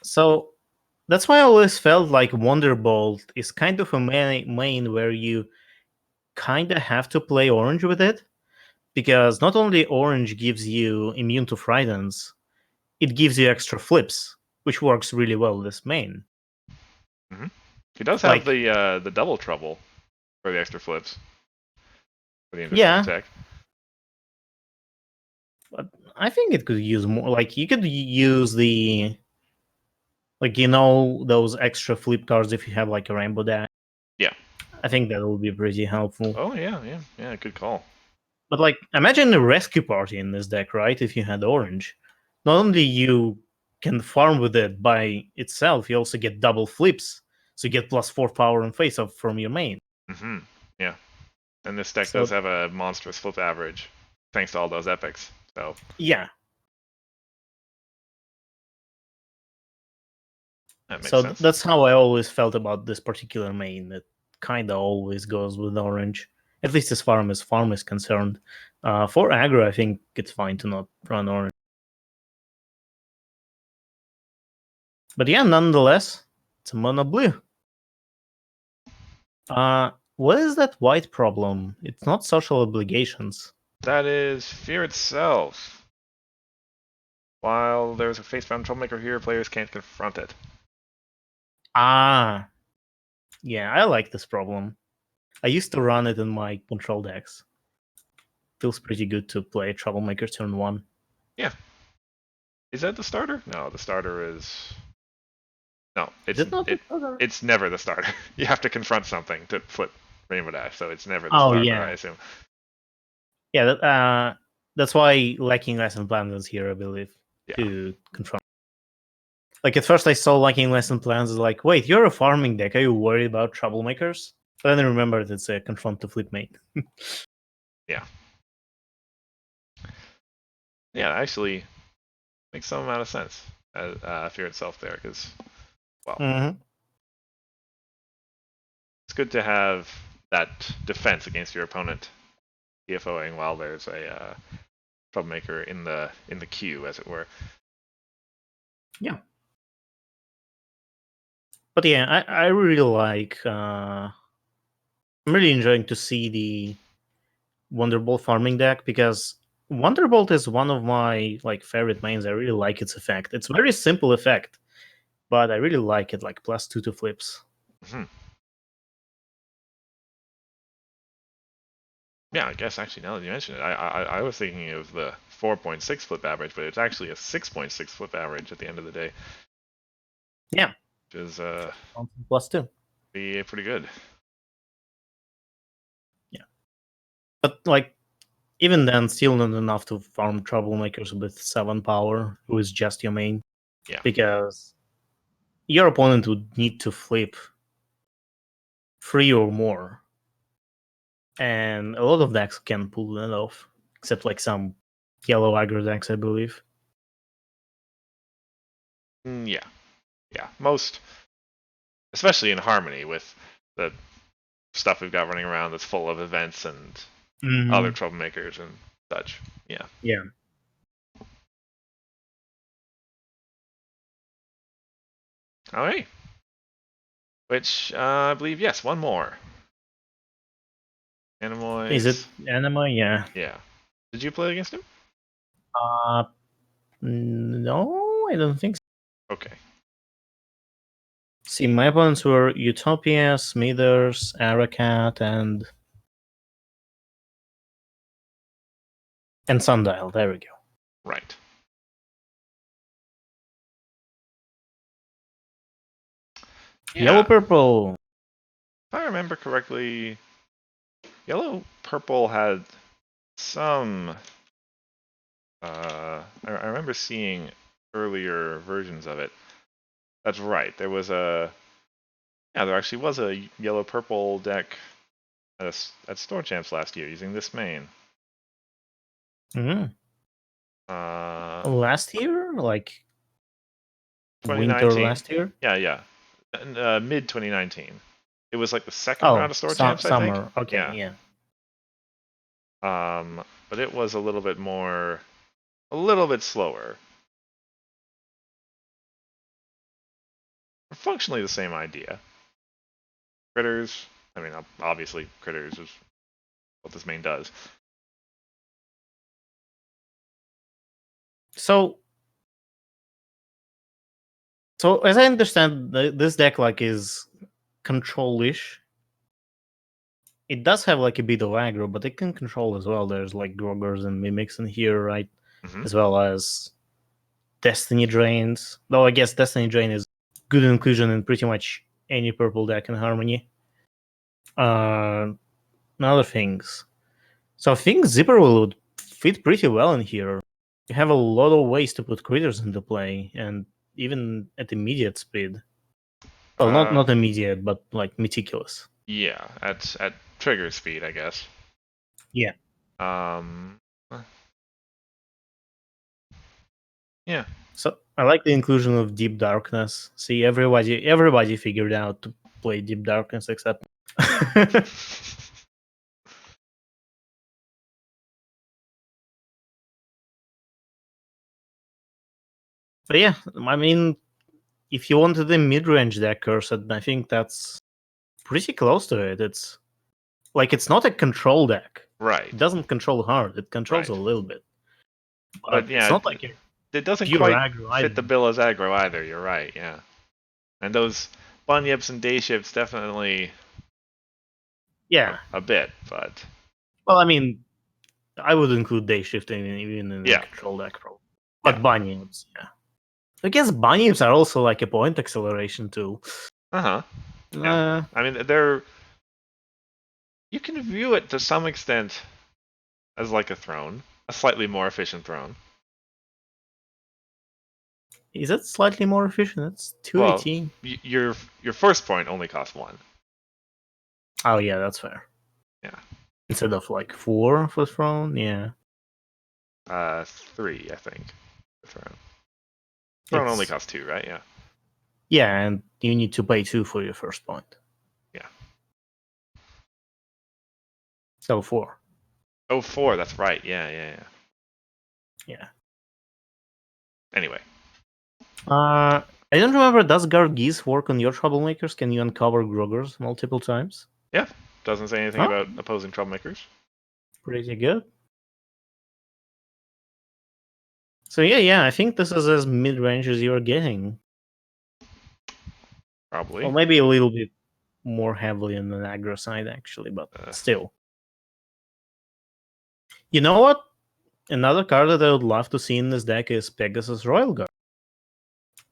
So that's why I always felt like Wonderbolt is kind of a main where you kind of have to play orange with it, because not only orange gives you immune to frightens, it gives you extra flips, which works really well with this main. Mm-hmm. He does have the double trouble for the extra flips. For the attack. But I think it could use more. Like you could use the those extra flip cards if you have like a rainbow deck. Yeah. I think that will be pretty helpful. Oh yeah, good call. But like imagine a rescue party in this deck, right? If you had orange. Not only you can farm with it by itself, you also get double flips. So you get +4 power and face off from your main. Mm-hmm. Yeah. And this deck does have a monstrous flip average, thanks to all those epics. So yeah. That makes sense. That's how I always felt about this particular main. It kind of always goes with orange, at least as far as farm is concerned. For aggro, I think it's fine to not run orange. But yeah, nonetheless, it's a mono blue. What is that white problem? It's not social obligations. That is fear itself. While there's a face-bound troublemaker here, players can't confront it. Yeah, I like this problem. I used to run it in my control decks. Feels pretty good to play troublemaker turn 1. Yeah. Is that the starter? No, the starter is... No, it's never the starter. You have to confront something to flip Rainbow Dash, so it's never the starter, I assume. Yeah, that's why Lacking Lesson Plans is here, I believe, to confront. Like, at first I saw Lacking Lesson Plans, as like, wait, you're a farming deck, are you worried about troublemakers? But then I remembered it's a confront to flip main. Yeah. Yeah, actually, makes some amount of sense. Fear itself there, because it's good to have that defense against your opponent TFOing while there's a troublemaker in the queue, as it were. Yeah. But yeah, I really like. I'm really enjoying to see the Wonderbolt farming deck, because Wonderbolt is one of my favorite mains. I really like its effect. It's a very simple effect, but I really like it. Like +2 to flips. Mm-hmm. Yeah, I guess actually now that you mention it, I was thinking of the 4.6 flip average, but it's actually a 6.6 flip average at the end of the day. Yeah, which is +2. be pretty good. Yeah, but even then, still not enough to farm troublemakers with 7 power, who is just your main. Yeah. Because your opponent would need to flip 3 or more. And a lot of decks can pull that off, except some yellow aggro decks, I believe. Yeah. Most, especially in Harmony, with the stuff we've got running around that's full of events and other troublemakers and such. Yeah. Yeah. All right. Which I believe, yes, one more. Animoy. Is it Anima? Yeah. Yeah. Did you play against him? No, I don't think so. Okay. See, my opponents were Utopia, Smithers, Aracat, and Sundial. There we go. Right. Yeah. Yellow purple. If I remember correctly, yellow purple had some. I remember seeing earlier versions of it. That's right. There actually was a yellow purple deck at Store Champs last year using this main. Mm-hmm. Last year, winter last year. Yeah. Mid 2019. It was the second round of Store Champs, I think. Summer. Okay, yeah. But it was a little bit slower. Functionally the same idea. Critters. I mean, obviously, critters is what this main does. So as I understand, this deck is control-ish. It does have a bit of aggro, but it can control as well. There's Groggers and Mimics in here, right? Mm-hmm. As well as Destiny Drains. Though I guess Destiny Drain is good inclusion in pretty much any purple deck in Harmony. Other things. So I think Zipper would fit pretty well in here. You have a lot of ways to put critters into play, and even at immediate speed. Well, not immediate, but meticulous. Yeah, at trigger speed, I guess. Yeah. Yeah. So I like the inclusion of Deep Darkness. See, everybody figured out to play Deep Darkness except. But yeah, I mean, if you wanted a mid-range deck, Cursed, I think that's pretty close to it. It's it's not a control deck. Right. It doesn't control hard. It controls a little bit. But yeah, it's not it doesn't pure quite aggro fit the bill as aggro either. You're right, yeah. And those bunyips and day shifts definitely. Yeah. A bit, but. Well, I mean, I would include day shifting even in a control deck, probably. But bunyips, yeah. I guess bunyips are also a point acceleration tool. Yeah. I mean, you can view it to some extent as a throne, a slightly more efficient throne. Is it slightly more efficient? It's 218. Well, your first point only costs 1. Oh yeah, that's fair. Yeah. Instead of 4 for throne, yeah. 3, I think, for throne. Throne only costs 2, right? Yeah. Yeah, and you need to pay 2 for your first point. Yeah. So 4. Oh, 4. That's right. Yeah. Anyway. I don't remember, does Gargis work on your troublemakers? Can you uncover Groggers multiple times? Yeah. Doesn't say anything about opposing troublemakers. Pretty good. So yeah, I think this is as mid-range as you're getting. Probably. Well, maybe a little bit more heavily on the aggro side, actually, but still. You know what? Another card that I would love to see in this deck is Pegasus Royal Guard.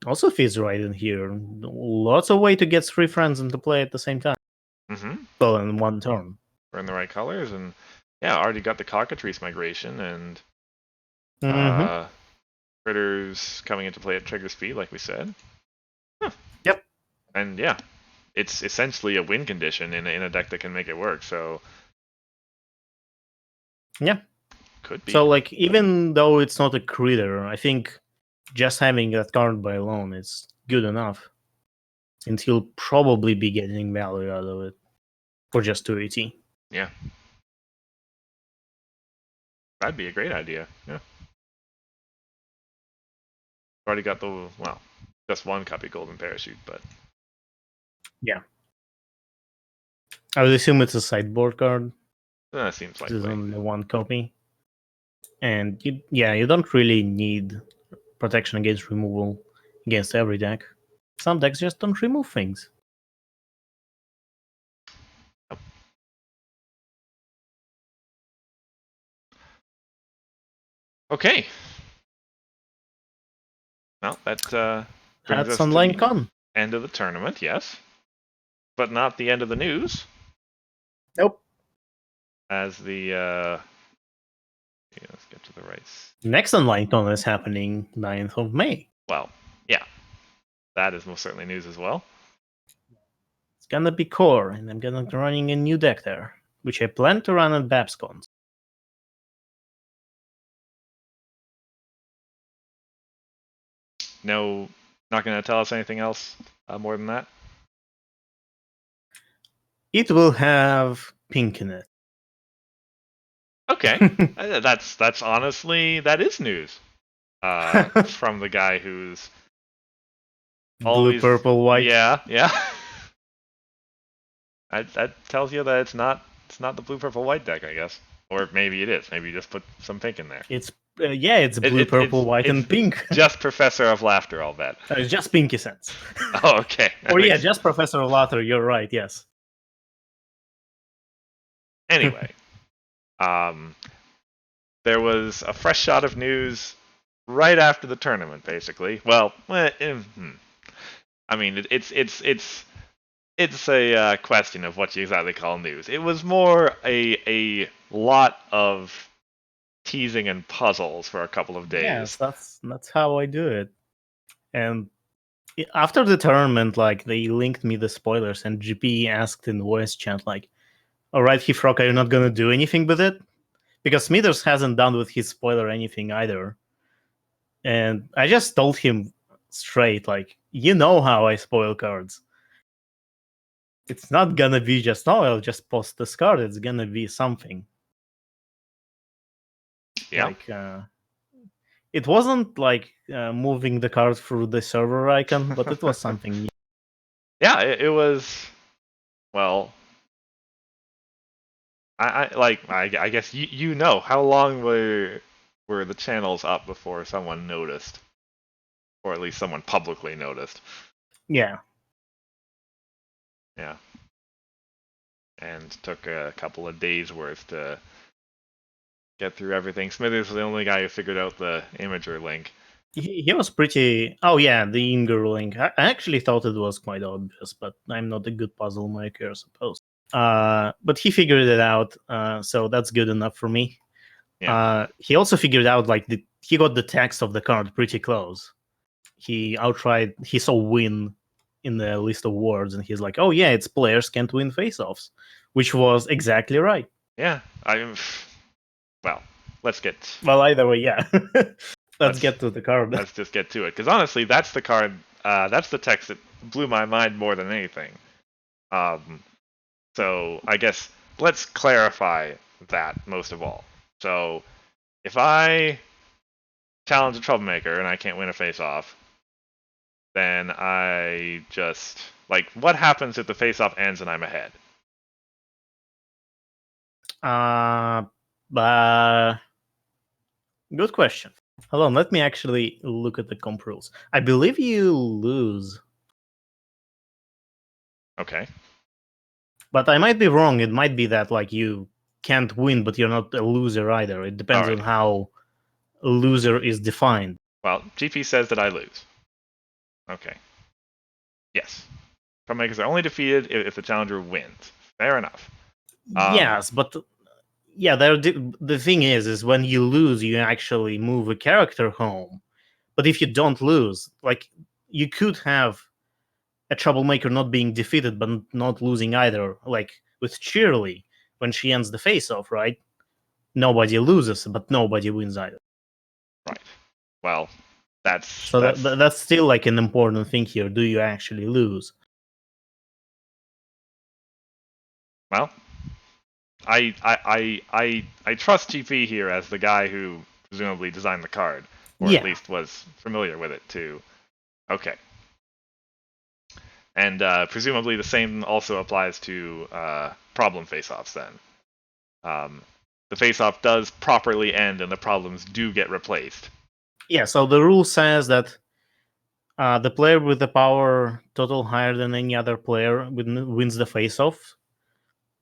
Also fits right in here. Lots of way to get 3 friends into play at the same time. Mm-hmm. Well, in one turn. We're in the right colors, and yeah, already got the Cockatrice migration, and critters coming into play at trigger speed, like we said. Huh. Yep. And yeah, it's essentially a win condition in a deck that can make it work. So yeah, could be. So like, even though it's not a critter, I think just having that card by alone is good enough, and he'll probably be getting value out of it for just 280. Yeah, that'd be a great idea. Yeah. Already got the just one copy Golden Parachute, but yeah, I would assume it's a sideboard card. That seems like There's only one copy, and you don't really need protection against removal against every deck. Some decks just don't remove things. Okay. Well, that brings That's us to the OnlineCon. end of the tournament, yes, but not the end of the news. Nope. As the let's get to the right. Next OnlineCon is happening 9th of May. Well, yeah, that is most certainly news as well. It's gonna be core, and I'm gonna be running a new deck there, which I plan to run at BABSCon. No, not going to tell us anything else more than that. It will have pink in it. Okay, that's honestly, that is news from the guy who's always blue, purple, white. Yeah. That tells you that it's not the blue, purple, white deck, I guess, or maybe it is. Maybe you just put some pink in there. It's it's blue, purple, white, and pink. Just Professor of Laughter, I'll bet. It's just pinky sense. Oh, okay. Or just Professor of Laughter. You're right. Yes. Anyway, there was a fresh shot of news right after the tournament, basically. Well, I mean, it's a question of what you exactly call news. It was more a lot of teasing and puzzles for a couple of days. Yes, that's how I do it. And after the tournament, like, they linked me the spoilers, and GP asked in voice chat, like, "All right, Hithroc, are you not gonna do anything with it?" Because Smithers hasn't done with his spoiler anything either. And I just told him straight, like, you know how I spoil cards. It's not gonna be just, I'll just post this card. It's gonna be something. Yeah. Like, it wasn't like moving the card through the server icon, but it was something. Yeah, it was. Well, I guess you know how long were the channels up before someone noticed, or at least someone publicly noticed. Yeah. Yeah. And took a couple of days worth to get through everything. Smithers was the only guy who figured out the imager link. He was pretty. Oh yeah, the Inger link. I actually thought it was quite obvious, but I'm not a good puzzle maker, I suppose. But he figured it out, so that's good enough for me. Yeah. He also figured out, like, he got the text of the card pretty close. He saw win in the list of words, and he's like, "Oh yeah, it's players can't win face-offs," which was exactly right. Yeah, well, let's get. Well, either way, yeah. Let's get to the card. Let's just get to it, because honestly, that's the card. That's the text that blew my mind more than anything. So I guess let's clarify that most of all. So if I challenge a troublemaker and I can't win a face-off, then I just what happens if the face-off ends and I'm ahead? Good question. Hold on, let me actually look at the comp rules. I believe you lose. Okay. But I might be wrong. It might be that you can't win, but you're not a loser either. It depends on how a loser is defined. Well, GP says that I lose. Okay. Yes. Troublemakers are only defeated if the challenger wins. Fair enough. Yes, but the thing is when you lose, you actually move a character home. But if you don't lose, you could have a troublemaker not being defeated but not losing either, like with Cheerly when she ends the face-off, right? Nobody loses, but nobody wins either. Right. Well, that's still an important thing here. Do you actually lose? Well, I trust GP here as the guy who presumably designed the card, or at least was familiar with it too. Okay. And presumably the same also applies to problem face-offs then. The face-off does properly end and the problems do get replaced. Yeah, so the rule says that the player with the power total higher than any other player wins the face-off.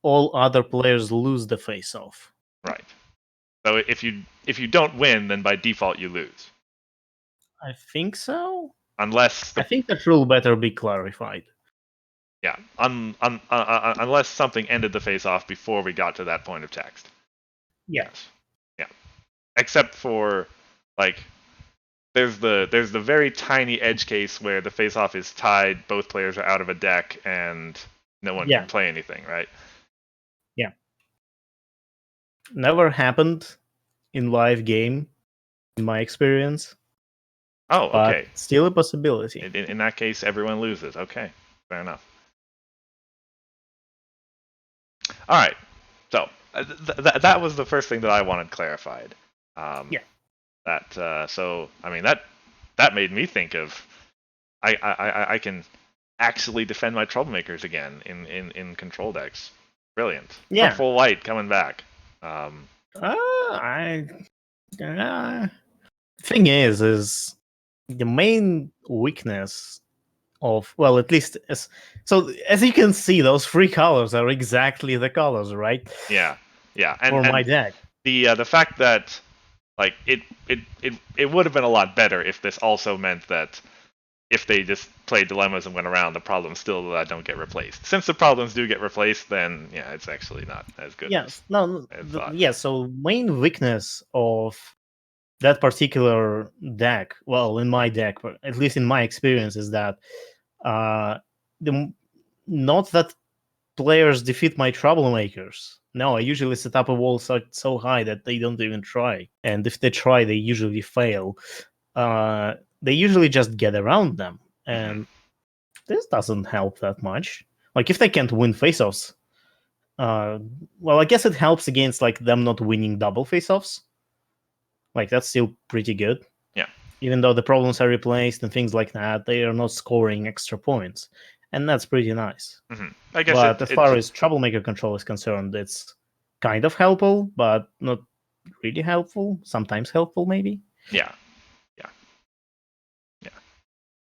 All other players lose the face-off. Right. So if you don't win, then by default you lose. I think so. Unless I think that rule better be clarified. Yeah, unless something ended the face-off before we got to that point of text. Yes. Yeah. Except for there's the very tiny edge case where the face-off is tied, both players are out of a deck, and no one can play anything, right? Yeah. Never happened in live game, in my experience. Oh, okay. But still a possibility. In that case, everyone loses. Okay, fair enough. All right. So that was the first thing that I wanted clarified. So I mean that made me think of I can actually defend my troublemakers again in control decks. Brilliant. Yeah. Full light coming back. Thing is the main weakness of, well, at least as you can see, those three colors are exactly the colors, right? Yeah. And for my deck. The fact that it would have been a lot better if this also meant that if they just played dilemmas and went around, the problems still don't get replaced. Since the problems do get replaced, then yeah, it's actually not as good. Yes. So main weakness of that particular deck, well, in my deck, at least in my experience, is that not that players defeat my troublemakers. No, I usually set up a wall so high that they don't even try. And if they try, they usually fail. They usually just get around them. And this doesn't help that much. If they can't win face-offs, well, I guess it helps against them not winning double face-offs. That's still pretty good. Yeah. Even though the problems are replaced and things like that, they are not scoring extra points. And that's pretty nice. I guess but as far as troublemaker control is concerned, it's kind of helpful, but not really helpful. Sometimes helpful, maybe. Yeah.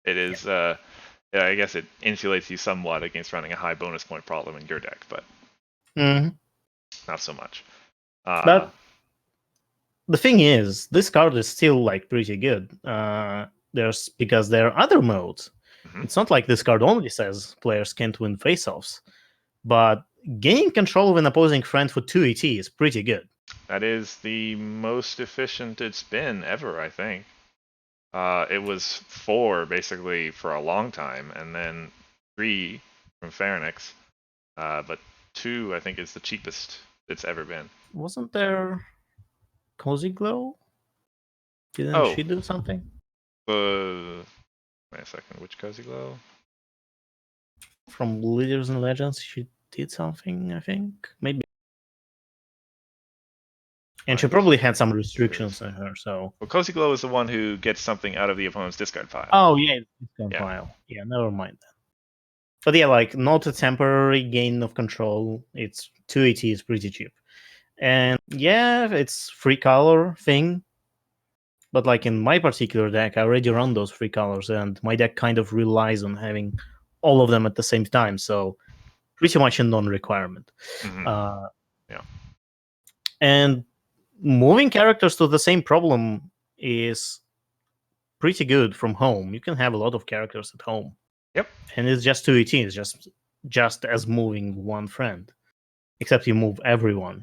It is. I guess it insulates you somewhat against running a high bonus point problem in your deck, but not so much. But the thing is, this card is still pretty good. Because there are other modes. It's not like this card only says players can't win face-offs, but gaining control of an opposing friend for 2 ET is pretty good. That is the most efficient it's been ever, I think. It was 4 basically for a long time, and then 3 from Pharynix, but 2 I think is the cheapest it's ever been. Wasn't there Cozy Glow? Didn't she do something? Wait a second. Which Cozy Glow? From Leaders and Legends, she did something, I think. Maybe. And she probably had some restrictions on her, so. Well, Cozy Glow is the one who gets something out of the opponent's discard pile. Oh, yeah, discard pile. Yeah, never mind that. But yeah, like, not a temporary gain of control. It's 280 is pretty cheap. And yeah, it's free color thing. But like in my particular deck, I already run those 3 colors, and my deck kind of relies on having all of them at the same time. So pretty much a non-requirement. Yeah. And moving characters to the same problem is pretty good from home. You can have a lot of characters at home. Yep. And it's just 218. It's just as moving one friend, except you move everyone.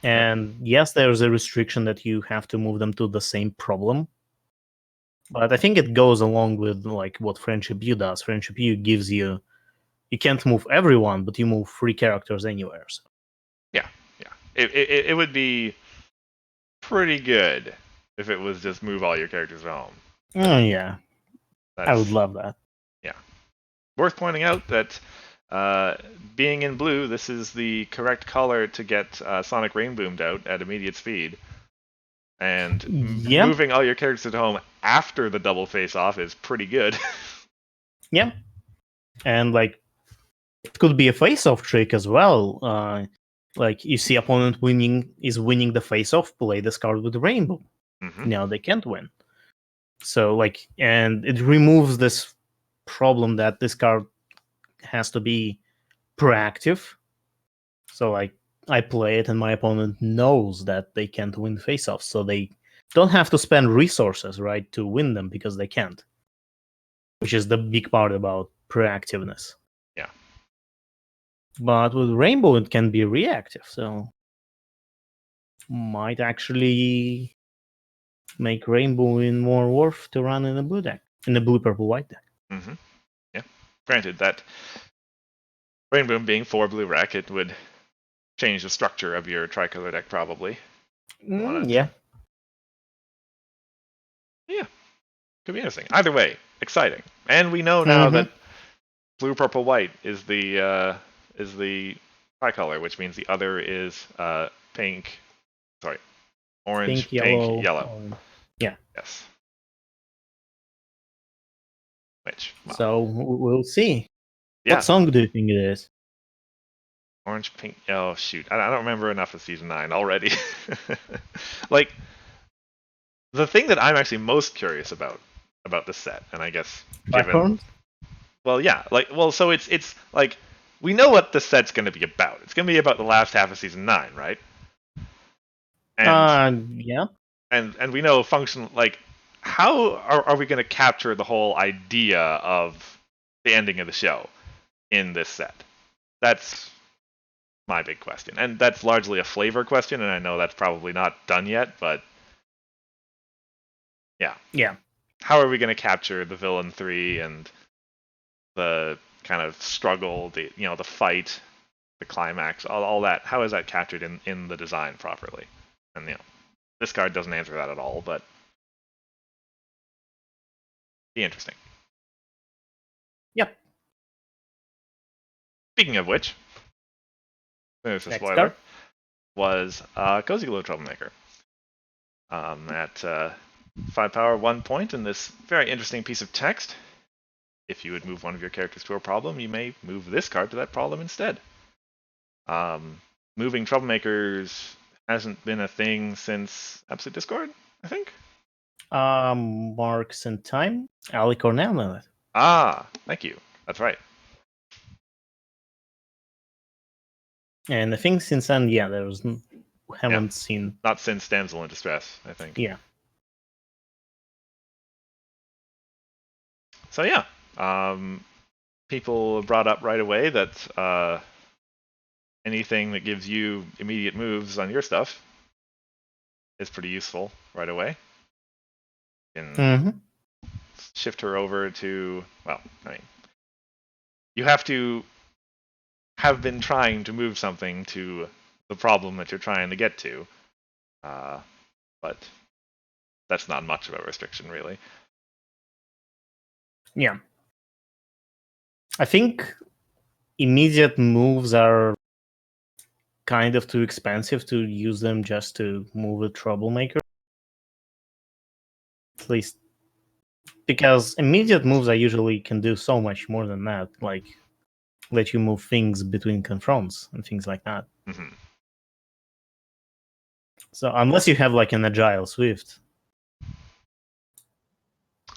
And yes, there's a restriction that you have to move them to the same problem. But I think it goes along with like what Friendship U does. Friendship U gives you can't move everyone, but you move 3 characters anywhere. So. Yeah. It would be pretty good if it was just move all your characters home. Yeah. I would love that. Yeah. Worth pointing out that being in blue, this is the correct color to get Sonic Rainboomed out at immediate speed. And moving all your characters at home after the double face-off is pretty good. Yeah. And like, it could be a face-off trick as well. Like, you see opponent winning the face-off, play this card with Rainbow. Now they can't win. So like, and it removes this problem that this card has to be proactive. So like, I play it and my opponent knows that they can't win face-offs, so they don't have to spend resources, right, to win them because they can't. Which is the big part about proactiveness. Yeah. But with Rainbow, it can be reactive, so might actually make Rainbow more worth to run in a blue deck, in a blue-purple-white deck. Yeah. Granted, that Rainbow being 4 blue rec, it would change the structure of your tricolor deck probably. Yeah. Yeah. Could be interesting. Either way, exciting. And we know now that blue, purple, white is the tricolor, which means the other is pink. Sorry, orange, pink, yellow. Orange. Yeah. Yes. Which. Well, so we'll see. Yeah. What song do you think it is? Orange, pink. Oh shoot, I don't remember enough of season 9 already. Like, the thing that I'm actually most curious about this set, and I guess given. Well, yeah, so it's like, we know what the set's going to be about. It's going to be about the last half of season 9, right? And yeah. And we know like, how are we going to capture the whole idea of the ending of the show in this set? That's my big question. And that's largely a flavor question, and I know that's probably not done yet, but yeah. Yeah. How are we going to capture the villain 3 and the kind of struggle, the fight, the climax, all that? How is that captured in the design properly? And this card doesn't answer that at all, but be interesting. Yep. Speaking of which, there's a spoiler. Card? Was Cozy Glow Troublemaker. At 5 power, 1 point, in this very interesting piece of text. If you would move one of your characters to a problem, you may move this card to that problem instead. Moving Troublemakers hasn't been a thing since Absolute Discord, I think. Marks and Time. Ali Cornell. Thank you. That's right. And I think since then, haven't seen. Not since Damsel in Distress, I think. Yeah. So yeah, people brought up right away that anything that gives you immediate moves on your stuff is pretty useful right away. You can shift her over to, well, I mean, you have to have been trying to move something to the problem that you're trying to get to, but that's not much of a restriction, really. Yeah. I think immediate moves are kind of too expensive to use them just to move a troublemaker. At least because immediate moves I usually can do so much more than that, like let you move things between confronts and things like that. Mm-hmm. So unless you have like an agile Swift,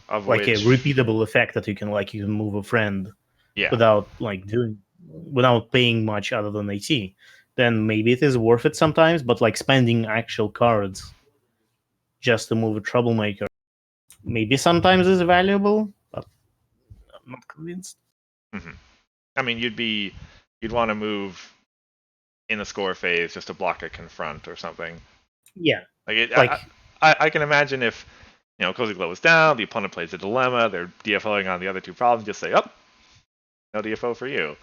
Of like a which, repeatable effect that you can move a friend yeah, without paying much other than AT, then maybe it is worth it sometimes. But like spending actual cards just to move a troublemaker, maybe sometimes is valuable, but I'm not convinced. mm-hmm. I mean, you'd want to move in the score phase just to block a confront or something. Yeah, Like it, like I can imagine if Cozy Glow is down, the opponent plays a dilemma, they're DFOing on the other two problems, just say, oh, no DFO for you.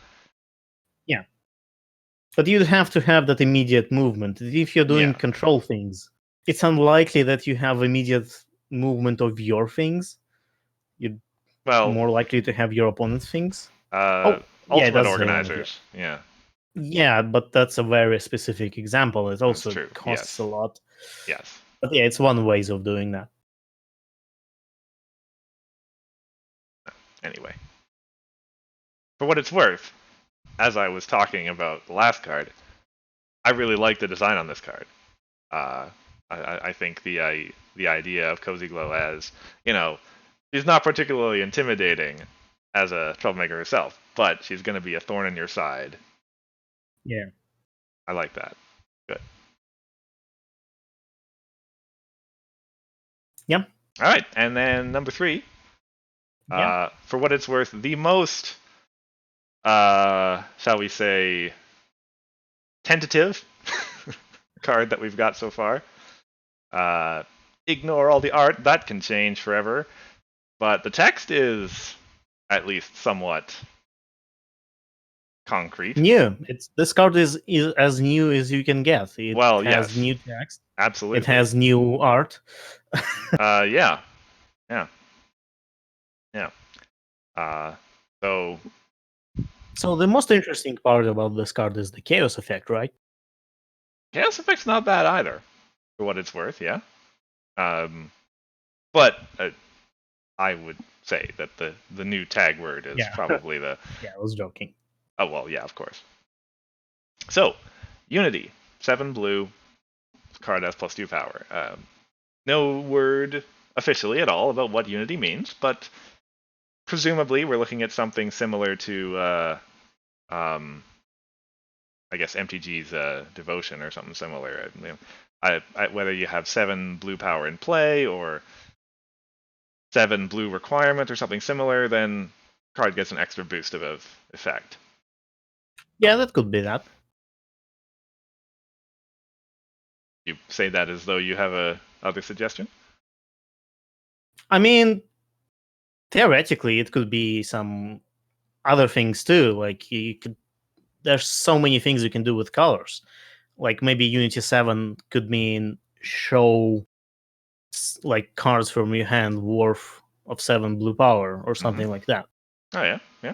yeah, but you'd have to have that immediate movement. If you're doing Yeah. control things, it's unlikely that you have immediate movement of your things. You're Well, more likely to have your opponent's things. Oh, yeah, ultimate that's the only. organizers. Yeah, Yeah, but that's a very specific example. It that's also true. costs Yes. a lot. Yes. But yeah, it's one ways of doing that. Anyway, for what it's worth, as I was talking about the last card, I really like the design on this card. Uh, I think the idea of Cozy Glow as she's not particularly intimidating as a troublemaker herself, but she's going to be a thorn in your side. Yeah. I like that. Good. Yeah. All right, and then number 3. Yeah. For what it's worth, the most, shall we say, tentative card that we've got so far. Ignore all the art; that can change forever. But the text is at least somewhat concrete. New. This card is as new as you can get. It Well, has yes, new text. It absolutely. has new art. Yeah, yeah, yeah. So So the most interesting part about this card is the chaos effect, right? Chaos Effect's not bad either, for what it's worth. Yeah. But I would say that the new tag word is Yeah. probably the. Yeah, I was joking. Oh well, yeah, of course. So, Unity, 7 blue, card has +2 power. No word officially at all about what Unity means, but presumably we're looking at something similar to, I guess, MTG's Devotion or something similar. Whether you have 7 blue power in play or 7 blue requirement or something similar, then card gets an extra boost of effect. Yeah, that could be that. You say that as though you have a other suggestion? I mean, theoretically, it could be some other things too. Like you could, there's so many things you can do with colors. Like maybe Unity 7 could mean show like cards from your hand worth of 7 blue power or something like that. Oh yeah, yeah,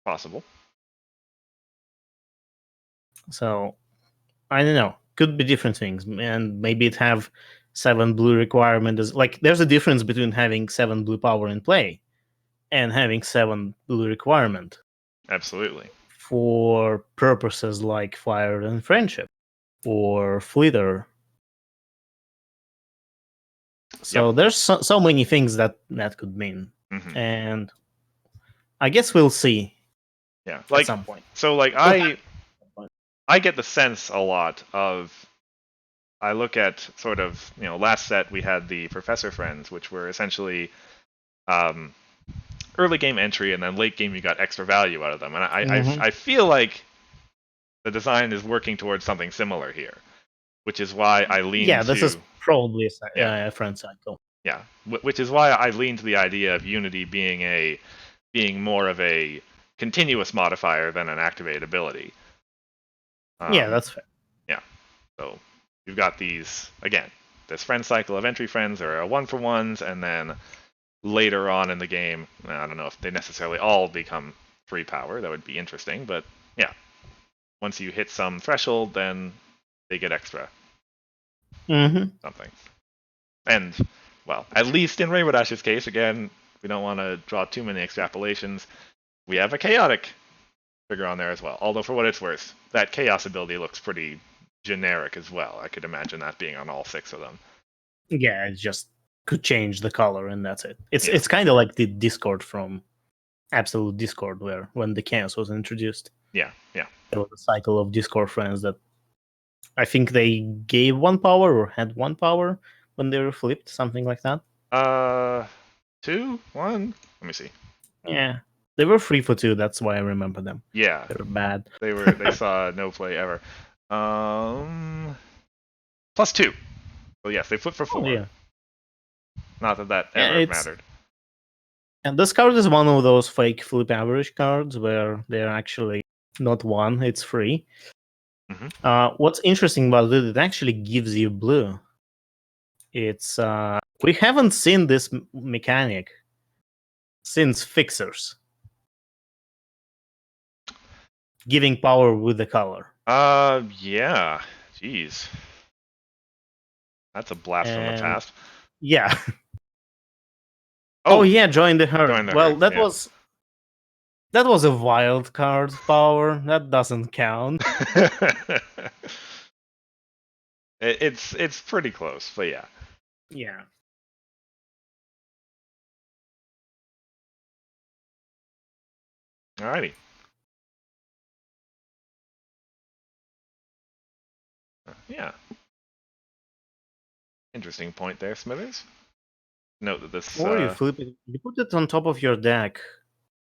possible. So I don't know. Could be different things, and maybe it have 7 blue requirement. Is like there's a difference between having 7 blue power in play and having 7 blue requirement Absolutely. for purposes like Fire and Friendship or Fleeter. So Yep. there's so many things that could mean, and I guess we'll see. Yeah, at some point. So like I get the sense a lot of. I look at sort of last set we had the Professor Friends, which were essentially early game entry, and then late game you got extra value out of them, and I feel like the design is working towards something similar here, which is why I lean Yeah, this is probably a friend cycle. Yeah, which is why I lean to the idea of Unity being more of a continuous modifier than an activated ability. Yeah, that's fair. Yeah, so we've got these again. this friend cycle of entry friends, there are 1-for-1s, and then later on in the game, I don't know if they necessarily all become free power. That would be interesting, but yeah. Once you hit some threshold, then they get extra something. And, well, at least in Rainbow Dash's case, again, we don't want to draw too many extrapolations. We have a chaotic trigger on there as well. Although, for what it's worth, that chaos ability looks pretty generic as well. I could imagine that being on all 6 of them. Yeah, it just could change the color and that's it. It's kind of like the Discord from Absolute Discord, where when the chaos was introduced. Yeah. There was a cycle of Discord friends that I think they gave 1 power or had 1 power when they were flipped, something like that. 2, 1. Let me see. Yeah, they were 3 for 2. That's why I remember them. Yeah, They're bad. they saw no play ever. +2. So yes, they flipped for 4. Oh, yeah. Not that ever mattered. And this card is one of those fake flip average cards where they're actually not 1, it's 3. What's interesting about it actually gives you blue. It's we haven't seen this mechanic since Fixers. Giving power with the color. Yeah. Jeez. That's a blast from the past. Yeah. Oh yeah, join the herd. Well, that was a wild card power. That doesn't count. It's pretty close, but yeah. Yeah. Alrighty. Yeah. Interesting point there, Smithers. Note that this. Or you flip it. You put it on top of your deck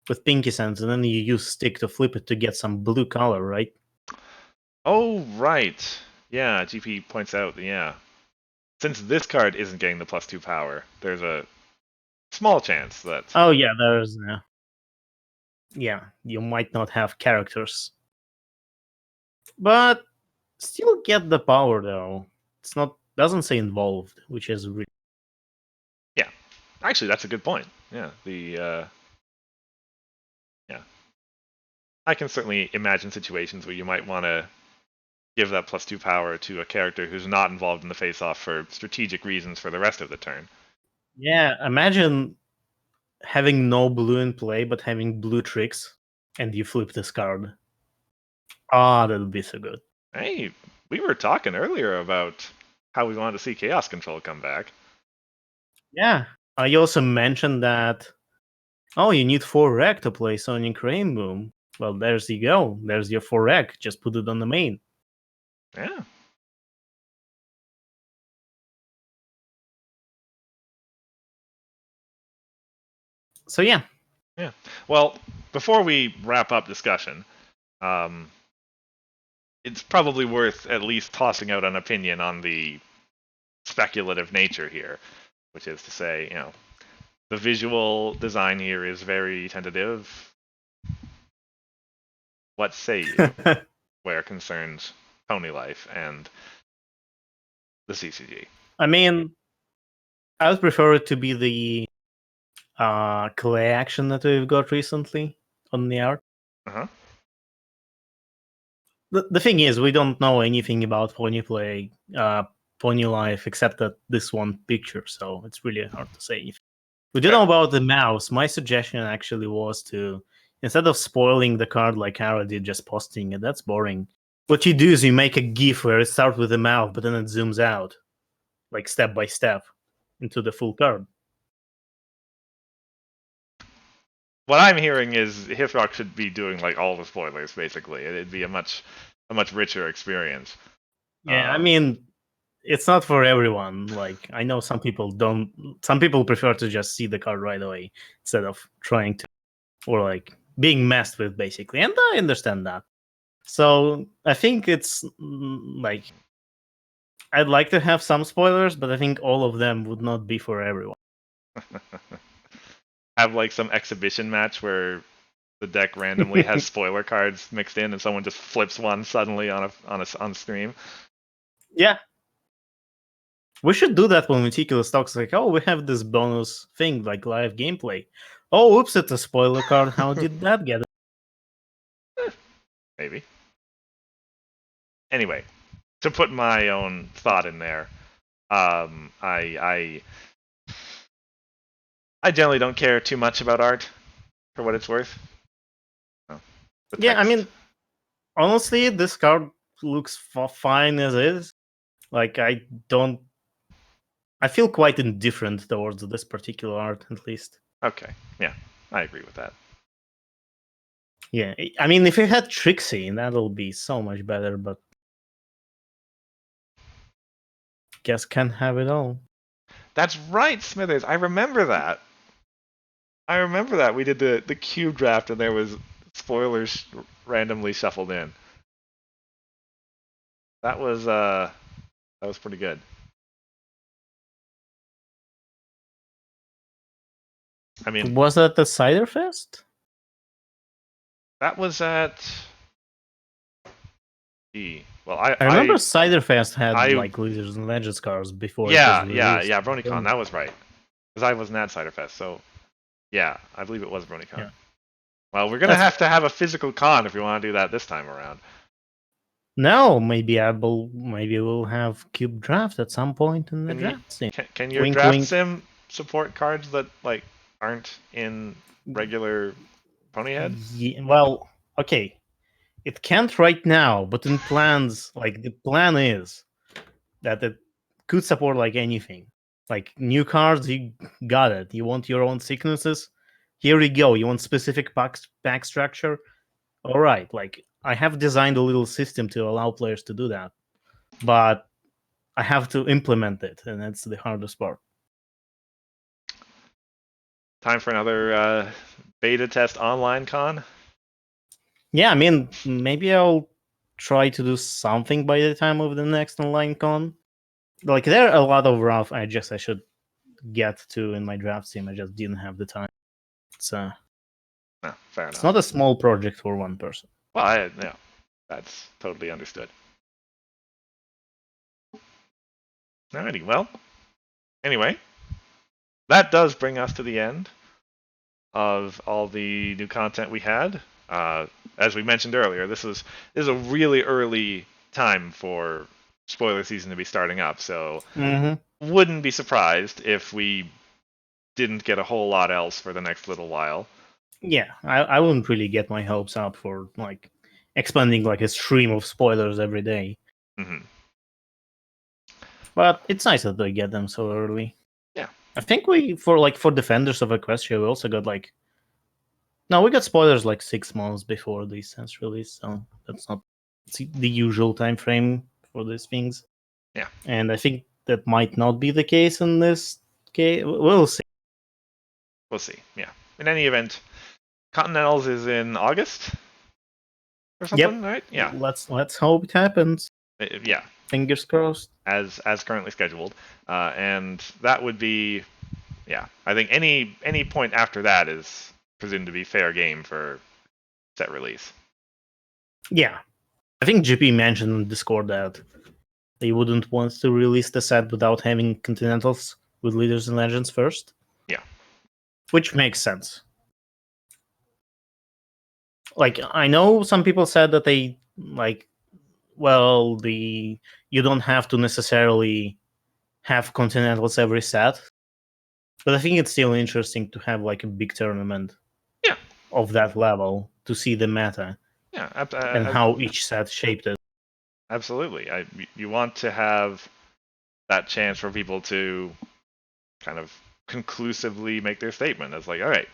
with Pinky Sense, and then you use Stick to flip it to get some blue color, right? Oh, right. Yeah, GP points out, yeah. Since this card isn't getting the +2 power, there's a small chance that... Oh, yeah, there's... yeah, you might not have characters. But still get the power, though. It's not... doesn't say involved, which is really... Yeah. Actually, that's a good point. Yeah, yeah. I can certainly imagine situations where you might want to give that +2 power to a character who's not involved in the face-off for strategic reasons for the rest of the turn. Yeah, imagine having no blue in play, but having blue tricks, and you flip this card. Ah, that would be so good. Hey, we were talking earlier about how we wanted to see Chaos Control come back. Yeah, I also mentioned that, oh, you need 4 rec to play Sonic Rainbow. Well, there's you go. There's your 4 rec. Just put it on the main. Yeah. So yeah. Yeah. Well, before we wrap up discussion, it's probably worth at least tossing out an opinion on the speculative nature here, which is to say, the visual design here is very tentative. What say you, where it concerns Pony Life and the CCG? I mean, I would prefer it to be the clay action that we've got recently on the art. The thing is, we don't know anything about Pony Play, Pony Life, except that this one picture, so it's really hard to say. We do know about the mouse. My suggestion actually was to, instead of spoiling the card like Ara did, just posting it. That's boring. What you do is you make a GIF where it starts with the mouth, but then it zooms out, like step by step, into the full card. What I'm hearing is Hithroc should be doing like all the spoilers, basically. It'd be a much richer experience. Yeah, I mean, it's not for everyone. Like, I know some people don't. Some people prefer to just see the card right away instead of trying to, or like being messed with, basically. And I understand that. So I think it's like, I'd like to have some spoilers, but I think all of them would not be for everyone. Have like some exhibition match where the deck randomly has spoiler cards mixed in, and someone just flips one suddenly on stream. Yeah, We should do that when Meticulous talks like, oh, we have this bonus thing like live gameplay. Oh, oops, it's a spoiler card. How did that get? Maybe. Anyway, to put my own thought in there, I generally don't care too much about art, for what it's worth. Oh, Yeah, I mean, honestly, this card looks fine as is. Like, I feel quite indifferent towards this particular art, at least. Okay, yeah, I agree with that. Yeah, I mean, if it had Trixie, that'll be so much better, but guess can't have it all. That's right, Smithers. I remember that. We did the cube draft and there was spoilers randomly shuffled in. That was pretty good. I mean, was that the Cider Fest? That was at. Well, I remember Cider Fest had like Losers and Legends cards before. Yeah, it was released. BronyCon. That was right. Because I wasn't at Cider Fest, so yeah, I believe it was BronyCon. Yeah. Well, we're gonna have to have a physical con if we want to do that this time around. No, maybe we'll have Cube Draft at some point in the draft sim. Can your draft sim support cards that like aren't in regular Ponyhead? Yeah, well, okay. It can't right now, but in plans, like the plan is that it could support like anything. Like new cards, you got it. You want your own sicknesses? Here we go. You want specific pack structure? All right. Like I have designed a little system to allow players to do that, but I have to implement it, and that's the hardest part. Time for another beta test OnlineCon? Yeah, I mean, maybe I'll try to do something by the time of the next OnlineCon. Like, there are a lot of rough edges I should get to in my draft sim. I just didn't have the time. It's no, fair enough. It's not a small project for one person. Well, yeah, that's totally understood. Alrighty, well, anyway, that does bring us to the end of all the new content we had. As we mentioned earlier, this is a really early time for spoiler season to be starting up, so wouldn't be surprised if we didn't get a whole lot else for the next little while. Yeah, I wouldn't really get my hopes up for like expanding like a stream of spoilers every day. Mm-hmm. But it's nice that they get them so early. Yeah, I think for Defenders of Equestria, we also got like we got spoilers like 6 months before the Sense release, so that's not the usual time frame for these things. Yeah, and I think that might not be the case in this case. We'll see. We'll see. Yeah. In any event, Continentals is in August or something, right? Yeah. Let's hope it happens. Yeah. Fingers crossed. As currently scheduled, and that would be, yeah. I think any point after that is presumed to be fair game for set release. Yeah, I think GP mentioned in Discord that they wouldn't want to release the set without having Continentals with Leaders and Legends first. Yeah, which makes sense. Like, I know some people said that they like, well, you don't have to necessarily have Continentals every set, but I think it's still interesting to have like a big tournament, of that level to see the meta, and how each set shaped it. Absolutely, you want to have that chance for people to kind of conclusively make their statement as like, all right,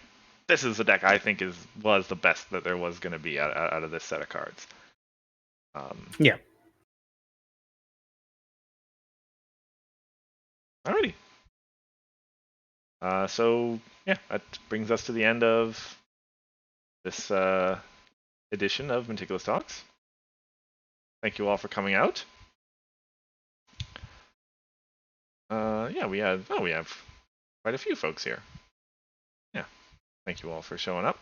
this is the deck I think was the best that there was going to be out of this set of cards. Yeah. Alrighty. So yeah, that brings us to the end of this edition of Meticulous Talks. Thank you all for coming out. Yeah, we have quite a few folks here. Yeah, thank you all for showing up.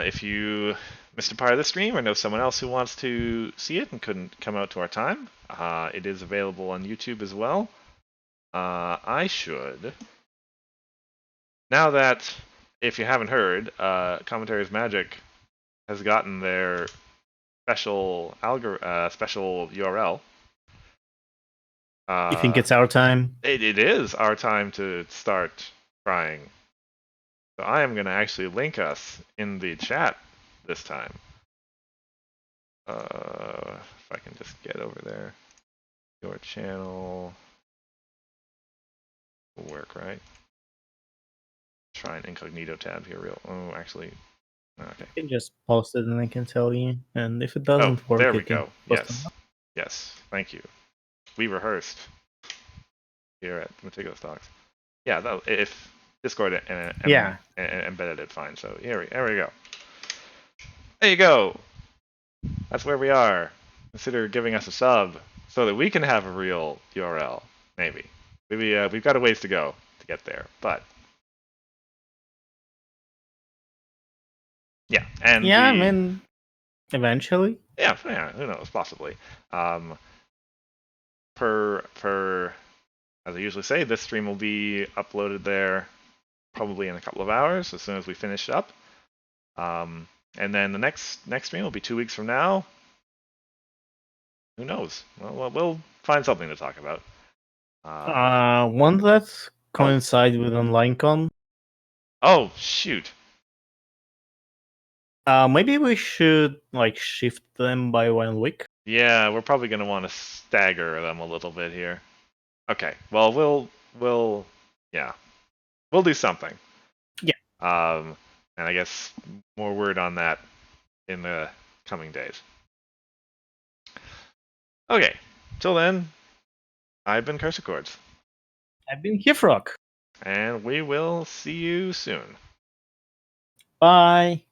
If you missed a part of the stream or know someone else who wants to see it and couldn't come out to our time, it is available on YouTube as well. I should. Now that, if you haven't heard, Commentaries Magic has gotten their special special URL. You think it's our time? It is our time to start trying. So I am going to actually link us in the chat this time. If I can just get over there. Your channel will work, right? Try an incognito tab here. Oh, actually, okay. You can just post it and I can tell you. And if it doesn't work, there we you can go. post Yes. Yes. Thank you. We rehearsed here at Meticulous Talks. Yeah, if Discord embedded it fine. So there we go. There you go. That's where we are. Consider giving us a sub so that we can have a real URL. Maybe. We've got a ways to go to get there, but yeah, and I mean, eventually. Yeah, who knows? Possibly. Per as I usually say, this stream will be uploaded there probably in a couple of hours as soon as we finish up. And then the next stream will be 2 weeks from now. Who knows? Well, we'll find something to talk about. Won't that coincide with OnlineCon? Oh shoot! Maybe we should shift them by 1 week. Yeah, we're probably going to want to stagger them a little bit here. Okay. Well, we'll do something. Yeah. And I guess more word on that in the coming days. Okay. Till then, I've been cursedchords. I've been Hithroc. And we will see you soon. Bye.